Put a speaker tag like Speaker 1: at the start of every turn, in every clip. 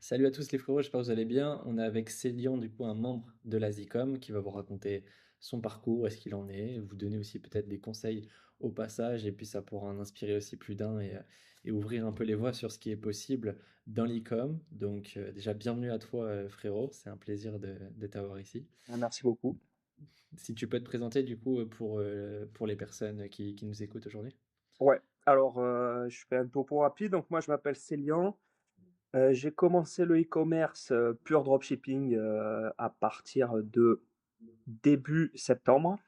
Speaker 1: Salut à tous les frérots, j'espère que vous allez bien. On est avec Célian, du coup, un membre de l'ASICOM qui va vous raconter son parcours, où est-ce qu'il en est, vous donner aussi peut-être des conseils au passage, et puis ça pourra en inspirer aussi plus d'un et ouvrir un peu les voies sur ce qui est possible dans l'ICOM. Donc déjà, bienvenue à toi, frérot, c'est un plaisir de t'avoir ici.
Speaker 2: Ah, merci beaucoup.
Speaker 1: Si tu peux te présenter, du coup, pour les personnes qui nous écoutent aujourd'hui.
Speaker 2: Ouais, alors je fais un topo rapide. Donc moi je m'appelle Célian. J'ai commencé le e-commerce pure dropshipping à partir de début septembre.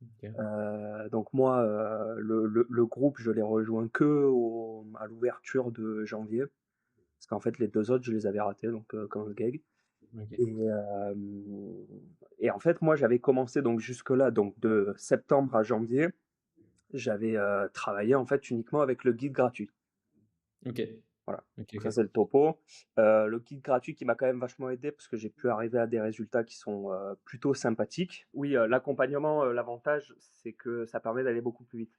Speaker 1: Ok.
Speaker 2: Donc moi le groupe je l'ai rejoint à l'ouverture de janvier. Parce qu'en fait les deux autres je les avais ratés donc comme le gag.
Speaker 1: Ok.
Speaker 2: Et en fait moi j'avais commencé donc jusque-là donc de septembre à janvier. J'avais travaillé en fait uniquement avec le guide gratuit.
Speaker 1: Ok.
Speaker 2: Voilà,
Speaker 1: Ok.
Speaker 2: donc ça
Speaker 1: Ok.
Speaker 2: c'est le topo. Le guide gratuit qui m'a quand même vachement aidé parce que j'ai pu arriver à des résultats qui sont plutôt sympathiques. Oui, l'accompagnement, l'avantage, c'est que ça permet d'aller beaucoup plus vite.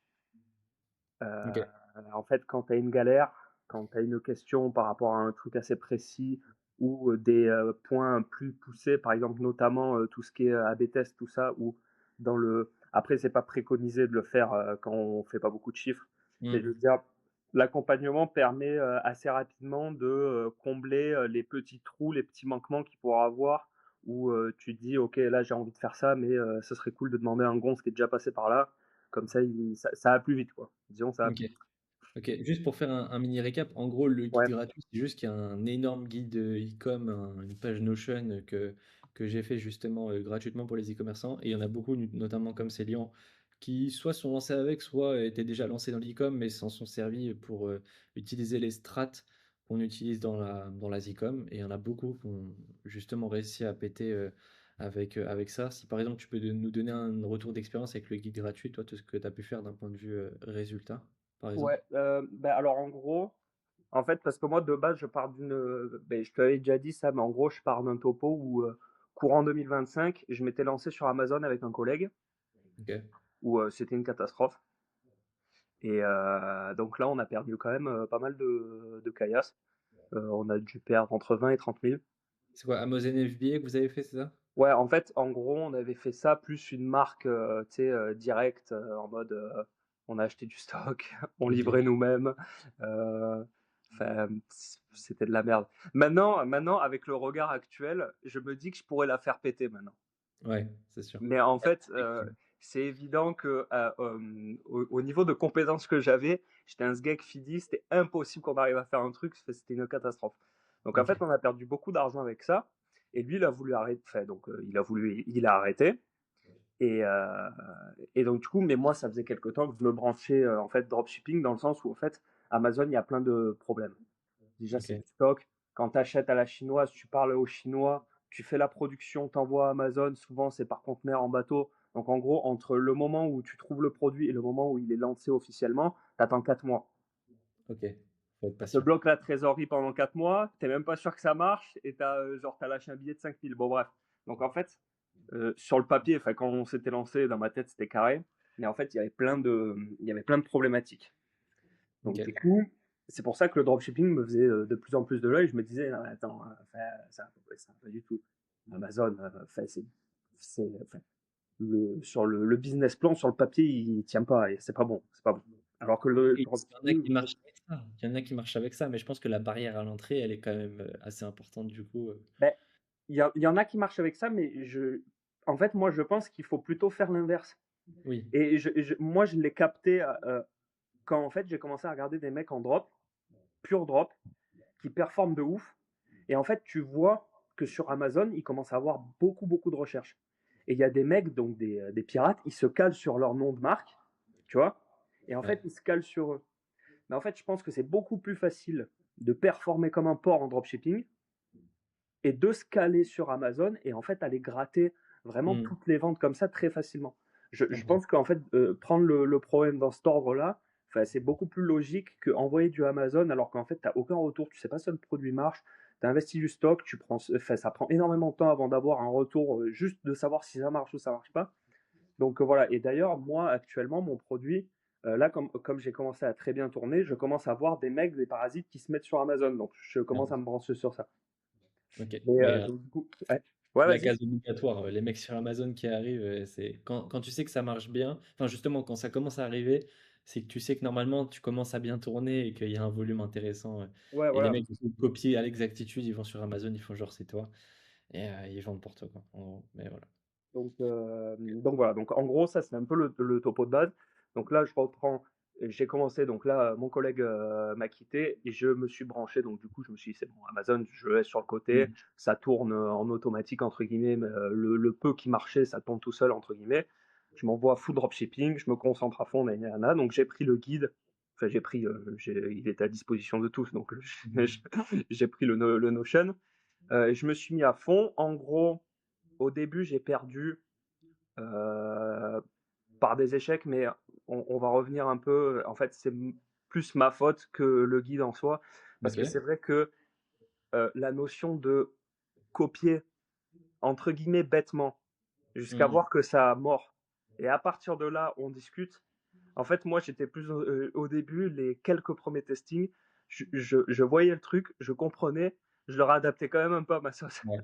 Speaker 1: Ok.
Speaker 2: Euh, En fait, quand tu as une galère, quand tu as une question par rapport à un truc assez précis ou des points plus poussés, par exemple notamment tout ce qui est A/B test, tout ça, ou dans le... Après, c'est pas préconisé de le faire quand on fait pas beaucoup de chiffres, mais je veux
Speaker 1: Hmm.
Speaker 2: dire, l'accompagnement permet assez rapidement de combler les petits trous, les petits manquements qu'il pourra avoir, où tu te dis, ok, là j'ai envie de faire ça, mais ce serait cool de demander à un gonze qui est déjà passé par là, comme ça, ça va plus vite, quoi. Disons, ça va
Speaker 1: Ok.
Speaker 2: plus vite.
Speaker 1: Ok, juste pour faire un mini récap, en gros, le guide
Speaker 2: Ouais,
Speaker 1: gratuit, c'est juste qu'il y a un énorme guide e-com, une page Notion que j'ai fait justement gratuitement pour les e-commerçants. Et il y en a beaucoup, notamment comme Célian, qui soit sont lancés avec, soit étaient déjà lancés dans l'e-com, mais s'en sont servis pour utiliser les strates qu'on utilise dans la e-com. Et il y en a beaucoup qui ont justement réussi à péter avec ça. Si par exemple, tu peux nous donner un retour d'expérience avec le guide gratuit, toi, tout ce que tu as pu faire d'un point de vue résultat, par exemple.
Speaker 2: ouais. Ben alors en gros, en fait, parce que moi de base, je pars ben, je te l'avais déjà dit ça, mais en gros, je pars d'un topo où courant 2025, je m'étais lancé sur Amazon avec un collègue
Speaker 1: Ok.
Speaker 2: où c'était une catastrophe. Et donc là, on a perdu quand même pas mal de caillasses. On a dû perdre entre 20 et 30 000.
Speaker 1: C'est quoi, Amazon FBA que vous avez fait, c'est ça?
Speaker 2: Ouais, en fait, en gros, on avait fait ça plus une marque, tu sais, directe, en mode, on a acheté du stock, on livrait
Speaker 1: Ok.
Speaker 2: nous-mêmes. euh, Enfin, c'était de la merde. Maintenant, avec le regard actuel, je me dis que je pourrais la faire péter maintenant.
Speaker 1: Ouais, c'est sûr.
Speaker 2: Mais en fait, c'est évident que au niveau de compétences que j'avais, j'étais un sgeg fidi, c'était impossible qu'on arrive à faire un truc, c'était une catastrophe. Donc en
Speaker 1: Ok.
Speaker 2: fait, on a perdu beaucoup d'argent avec ça. Et lui, il a voulu arrêter. Enfin, donc il a arrêté. Et, euh, et donc du coup, mais moi, ça faisait quelque temps que je me branchais en fait dropshipping dans le sens où en fait, Amazon, il y a plein de problèmes. Déjà, c'est du
Speaker 1: Ok.
Speaker 2: stock. Quand tu achètes à la chinoise, tu parles aux Chinois, tu fais la production, t'envoies à Amazon, souvent c'est par conteneur en bateau. Donc en gros, entre le moment où tu trouves le produit et le moment où il est lancé officiellement, t'attends 4 mois.
Speaker 1: Ok. Faut être
Speaker 2: Ça te
Speaker 1: patient.
Speaker 2: bloque la trésorerie pendant 4 mois, t'es même pas sûr que ça marche et t'as lâché un billet de 5 000. Bon bref. Donc en fait, sur le papier, enfin quand on s'était lancé, dans ma tête c'était carré. Mais en fait, il y avait plein de problématiques. Donc du
Speaker 1: Ok.
Speaker 2: coup, c'est pour ça que le dropshipping me faisait de plus en plus de l'œil. Je me disais, non, attends, enfin, ça va pas du tout. Amazon, enfin, enfin, sur le business plan, sur le papier, il tient pas, et c'est pas bon, c'est pas bon. Alors que le
Speaker 1: Il y en a
Speaker 2: dropshipping,
Speaker 1: qui marchent avec ça. Il y en a qui marchent avec ça, mais je pense que la barrière à l'entrée, elle est quand même assez importante du coup.
Speaker 2: ben, il y en a qui marchent avec ça, mais en fait, moi, je pense qu'il faut plutôt faire l'inverse.
Speaker 1: Oui.
Speaker 2: Et moi, je l'ai capté quand en fait j'ai commencé à regarder des mecs en drop, pure drop, qui performent de ouf. Et en fait, tu vois que sur Amazon, ils commencent à avoir beaucoup, beaucoup de recherches. Et il y a des mecs, donc des pirates, ils se calent sur leur nom de marque, tu vois, et en fait,
Speaker 1: Ouais.
Speaker 2: ils se calent sur eux. Mais en fait, je pense que c'est beaucoup plus facile de performer comme un porc en dropshipping et de se caler sur Amazon et en fait aller gratter vraiment
Speaker 1: Hmm.
Speaker 2: toutes les ventes comme ça très facilement.
Speaker 1: Je
Speaker 2: Je
Speaker 1: comprends.
Speaker 2: pense qu'en fait, prendre le problème dans cet ordre-là, enfin, c'est beaucoup plus logique qu'envoyer du Amazon alors qu'en fait, tu n'as aucun retour, tu sais pas si le produit marche, tu as investi du stock, enfin, ça prend énormément de temps avant d'avoir un retour, juste de savoir si ça marche ou ça marche pas. Donc voilà, et d'ailleurs, moi actuellement, mon produit, Là, comme j'ai commencé à très bien tourner, je commence à voir des mecs, des parasites qui se mettent sur Amazon. Donc, je commence à me brancher sur ça.
Speaker 1: Ok.
Speaker 2: Mais
Speaker 1: Mais
Speaker 2: donc, du coup, ouais,
Speaker 1: la
Speaker 2: vas-y.
Speaker 1: case obligatoire, les mecs sur Amazon qui arrivent, c'est quand tu sais que ça marche bien, enfin justement quand ça commence à arriver, c'est que tu sais que normalement tu commences à bien tourner et qu'il y a un volume intéressant.
Speaker 2: Ouais,
Speaker 1: Et les
Speaker 2: voilà.
Speaker 1: mecs qui copient à l'exactitude, ils vont sur Amazon, ils font genre c'est toi et ils vendent pour toi quoi. En gros. Mais voilà.
Speaker 2: Donc voilà, donc en gros, ça c'est un peu le topo de base. Donc là, je reprends, j'ai commencé, donc là, mon collègue m'a quitté et je me suis branché, donc du coup, je me suis dit, c'est bon, Amazon, je le laisse sur le côté,
Speaker 1: Mm.
Speaker 2: ça tourne en automatique, entre guillemets, mais le peu qui marchait, ça tourne tout seul, entre guillemets. Je m'envoie full dropshipping, je me concentre à fond, nanana. Donc j'ai pris le guide, enfin j'ai pris, il était à disposition de tous, donc j'ai pris le Notion. Je me suis mis à fond. En gros, au début, j'ai perdu euh, par des échecs, mais on va revenir un peu. En fait, c'est plus ma faute que le guide en soi, parce
Speaker 1: Ok.
Speaker 2: que c'est vrai que la notion de copier, entre guillemets, bêtement, jusqu'à
Speaker 1: Mm.
Speaker 2: voir que ça a mort, et à partir de là, on discute. En fait, moi, j'étais plus au début, les quelques premiers testings, je voyais le truc, je comprenais, je le réadaptais quand même un peu à ma sauce.
Speaker 1: Ouais,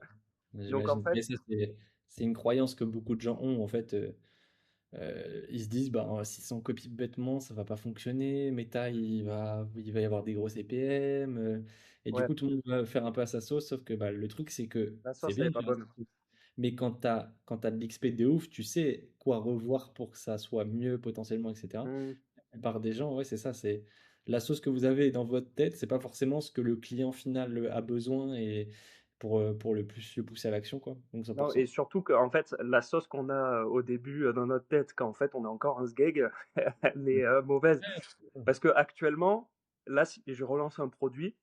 Speaker 2: Donc en
Speaker 1: j'imagine.
Speaker 2: fait,
Speaker 1: Mais ça c'est une croyance que beaucoup de gens ont en fait. Ils se disent, bah, si on copie bêtement, ça va pas fonctionner. Meta, il va y avoir des gros CPM. Et du
Speaker 2: ouais,
Speaker 1: coup, tout le monde va faire un peu à sa sauce. Sauf que bah, le truc, c'est que
Speaker 2: la
Speaker 1: c'est
Speaker 2: sauce, elle
Speaker 1: bien
Speaker 2: est
Speaker 1: de
Speaker 2: pas
Speaker 1: faire à
Speaker 2: bonne.
Speaker 1: sa sauce. Mais quand t'as de l'XP de ouf, tu sais quoi revoir pour que ça soit mieux potentiellement, etc.
Speaker 2: Hmm.
Speaker 1: La plupart des gens, ouais, c'est ça. C'est la sauce que vous avez dans votre tête, c'est pas forcément ce que le client final a besoin et pour le plus le pousser à l'action, quoi. Donc
Speaker 2: Non, et
Speaker 1: 100%.
Speaker 2: surtout qu'en fait, la sauce qu'on a au début dans notre tête, quand en fait on est encore un sgeg, elle est mauvaise. Parce que actuellement, là, si je relance un produit,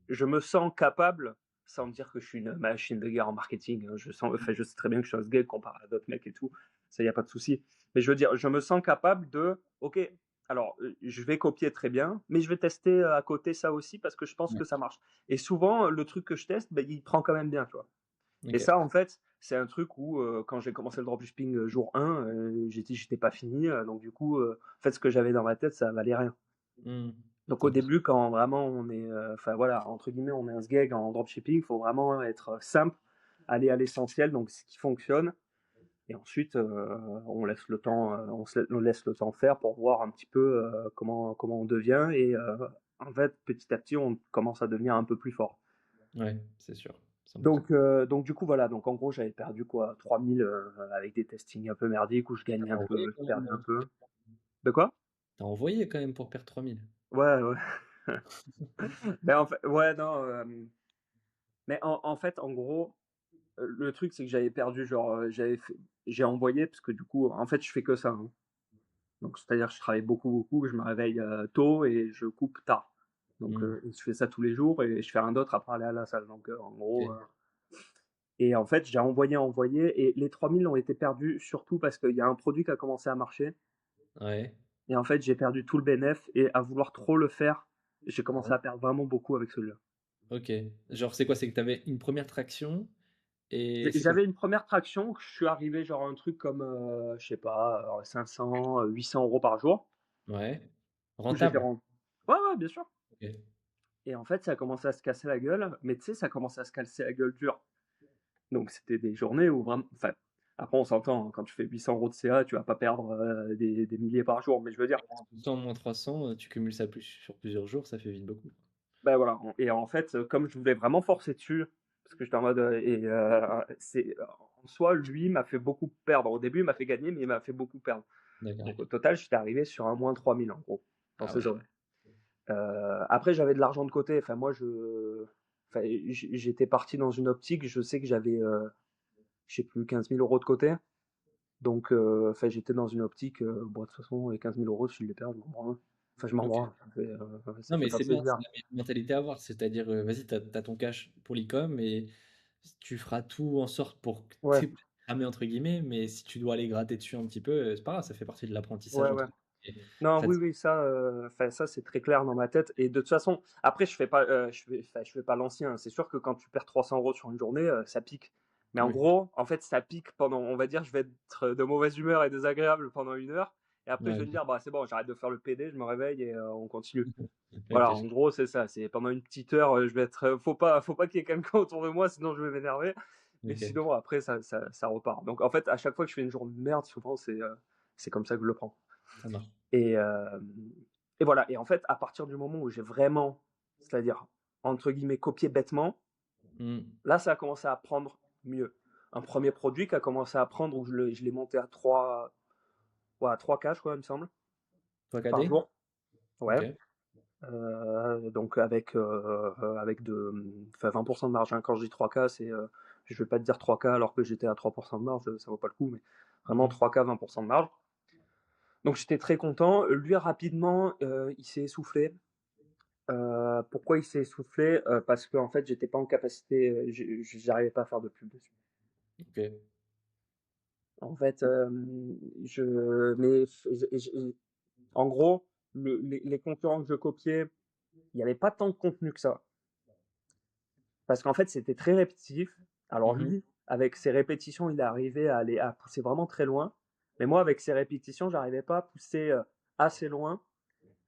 Speaker 2: je me sens capable, sans me dire que je suis une machine de guerre en marketing, hein, enfin, je sais très bien que je suis un sgeg comparé à d'autres mecs et tout, ça y a pas de souci. Mais je veux dire, je me sens capable de, ok, alors je vais copier très bien, mais je vais tester à côté ça aussi parce que je pense
Speaker 1: Ouais.
Speaker 2: que ça marche. Et souvent, le truc que je teste, ben, il prend quand même bien, tu vois. Et
Speaker 1: Ok.
Speaker 2: ça, en fait, c'est un truc où, quand j'ai commencé le dropshipping jour 1, j'étais pas fini. Donc, du coup, en fait, ce que j'avais dans ma tête, ça valait rien.
Speaker 1: Hmm.
Speaker 2: Donc, au
Speaker 1: 100%.
Speaker 2: début, quand vraiment on est, enfin voilà, entre guillemets, on est un sgeg en dropshipping, il faut vraiment être simple, aller à l'essentiel, donc ce qui fonctionne. Et ensuite, on laisse le temps, on laisse le temps faire pour voir un petit peu comment on devient. Et en fait, petit à petit, on commence à devenir un peu plus fort.
Speaker 1: Ouais, c'est sûr. 100%.
Speaker 2: Donc du coup, voilà, donc en gros, j'avais perdu quoi, 3000 avec des testings un peu merdiques où je
Speaker 1: T'as
Speaker 2: gagnais un peu,
Speaker 1: envoyé
Speaker 2: je
Speaker 1: quand même.
Speaker 2: perdais un peu. De quoi?
Speaker 1: T'as envoyé quand même pour perdre 3000.
Speaker 2: Ouais, ouais. Mais en fait, ouais, non. Mais en fait, en gros, le truc, c'est que j'avais perdu, genre, j'ai envoyé, parce que du coup, en fait, je fais que ça, hein. Donc, c'est-à-dire, je travaille beaucoup, beaucoup, je me réveille tôt et je coupe tard. Donc,
Speaker 1: Hmm.
Speaker 2: je fais ça tous les jours et je fais rien d'autre après aller à la salle. Donc, en gros,
Speaker 1: Ok.
Speaker 2: et en fait, j'ai envoyé, et les 3000 ont été perdus surtout parce qu'il y a un produit qui a commencé à marcher.
Speaker 1: Ouais.
Speaker 2: Et en fait, j'ai perdu tout le bénéf et à vouloir trop le faire, j'ai
Speaker 1: Ah
Speaker 2: commencé
Speaker 1: ouais.
Speaker 2: à perdre vraiment beaucoup avec celui-là.
Speaker 1: Ok. Genre, c'est quoi? C'est que t'avais une première traction et c'est quoi?
Speaker 2: J'avais une première traction, je suis arrivé genre un truc comme, je sais pas, 500, 800 euros par jour,
Speaker 1: Ouais.
Speaker 2: où j'étais
Speaker 1: Rentable.
Speaker 2: rendu. Ouais, ouais, bien sûr.
Speaker 1: Ok.
Speaker 2: Et en fait, ça a commencé à se casser la gueule, mais tu sais, ça a commencé à se casser la gueule dur. Donc c'était des journées où vraiment, enfin, après on s'entend, hein, quand tu fais 800 euros de CA, tu vas pas perdre des milliers par jour, mais je veux dire,
Speaker 1: 100 moins 300, tu cumules ça sur plusieurs jours, ça fait vite beaucoup.
Speaker 2: ben voilà. Et en fait, comme je voulais vraiment forcer dessus, parce que j'étais en mode, en soi, lui m'a fait beaucoup perdre. Au début, il m'a fait gagner, mais il m'a fait beaucoup perdre.
Speaker 1: D'accord.
Speaker 2: Donc au total, j'étais arrivé sur un moins 3000 en gros, dans
Speaker 1: Ah
Speaker 2: ces
Speaker 1: ouais.
Speaker 2: zones. Après, j'avais de l'argent de côté. Enfin, enfin, j'étais parti dans une optique. Je sais que j'avais, je sais plus, 15 000 euros de côté. Donc, enfin, j'étais dans une optique. Bon, de toute façon, les 15 000 euros, si je les perds, je m'en branle. Enfin, je m'en
Speaker 1: Ok.
Speaker 2: branle. Ça
Speaker 1: Non,
Speaker 2: fait
Speaker 1: mais
Speaker 2: pas
Speaker 1: c'est bien, c'est
Speaker 2: plaisir.
Speaker 1: la meilleure mentalité à avoir. C'est-à-dire, vas-y, t'as ton cash pour l'e-com et tu feras tout en sorte pour que
Speaker 2: Ouais,
Speaker 1: t'aies cramé entre guillemets, mais si tu dois aller gratter dessus un petit peu, c'est pas grave, ça fait partie de
Speaker 2: ouais,
Speaker 1: l'apprentissage
Speaker 2: ouais.
Speaker 1: entre guillemets. Et
Speaker 2: Non,
Speaker 1: ça
Speaker 2: oui, oui, ça, enfin, ça c'est très clair dans ma tête. Et de toute façon, après, je fais pas, enfin, je fais pas l'ancien. C'est sûr que quand tu perds 300 euros sur une journée, ça pique. Mais en
Speaker 1: oui.
Speaker 2: gros, en fait, ça pique pendant, on va dire, je vais être de mauvaise humeur et désagréable pendant 1 heure. Et après, je
Speaker 1: Ouais,
Speaker 2: vais me dire, bah, c'est bon, j'arrête de faire le PD, je me réveille et on continue.
Speaker 1: OK.
Speaker 2: Voilà,
Speaker 1: OK,
Speaker 2: en gros, c'est ça. C'est pendant une petite heure, je vais être, faut pas qu'il y ait quelqu'un autour de moi, sinon je vais m'énerver. Mais
Speaker 1: OK.
Speaker 2: sinon, après, ça repart. Donc, en fait, à chaque fois que je fais une journée de merde, souvent, c'est comme ça que je le prends.
Speaker 1: Ça marche.
Speaker 2: Et, et voilà. Et en fait, à partir du moment où j'ai vraiment, c'est-à-dire, entre guillemets, copié bêtement,
Speaker 1: Mmh.
Speaker 2: là, ça a commencé à prendre mieux. Un premier produit qui a commencé à prendre où je l'ai monté à 3, ouais, à 3 caches, quoi, il me semble,
Speaker 1: 3
Speaker 2: par
Speaker 1: KD?
Speaker 2: jour. Ouais.
Speaker 1: OK.
Speaker 2: Donc avec enfin 20% de marge, hein. Quand je dis 3K, je vais pas te dire 3K alors que j'étais à 3% de marge, ça vaut pas le coup, mais vraiment
Speaker 1: Mmh.
Speaker 2: 3K, 20% de marge. Donc j'étais très content. Lui, rapidement, il s'est essoufflé. Pourquoi il s'est essoufflé? Parce qu'en fait, j'étais pas en capacité, j'arrivais pas à faire de pub dessus.
Speaker 1: OK.
Speaker 2: En fait, mais en gros, les concurrents que je copiais, il n'y avait pas tant de contenu que ça. Parce qu'en fait, c'était très répétitif. Alors
Speaker 1: Mmh.
Speaker 2: lui, avec ses répétitions, il est arrivé à pousser vraiment très loin. Mais moi, avec ses répétitions, j'arrivais pas à pousser assez loin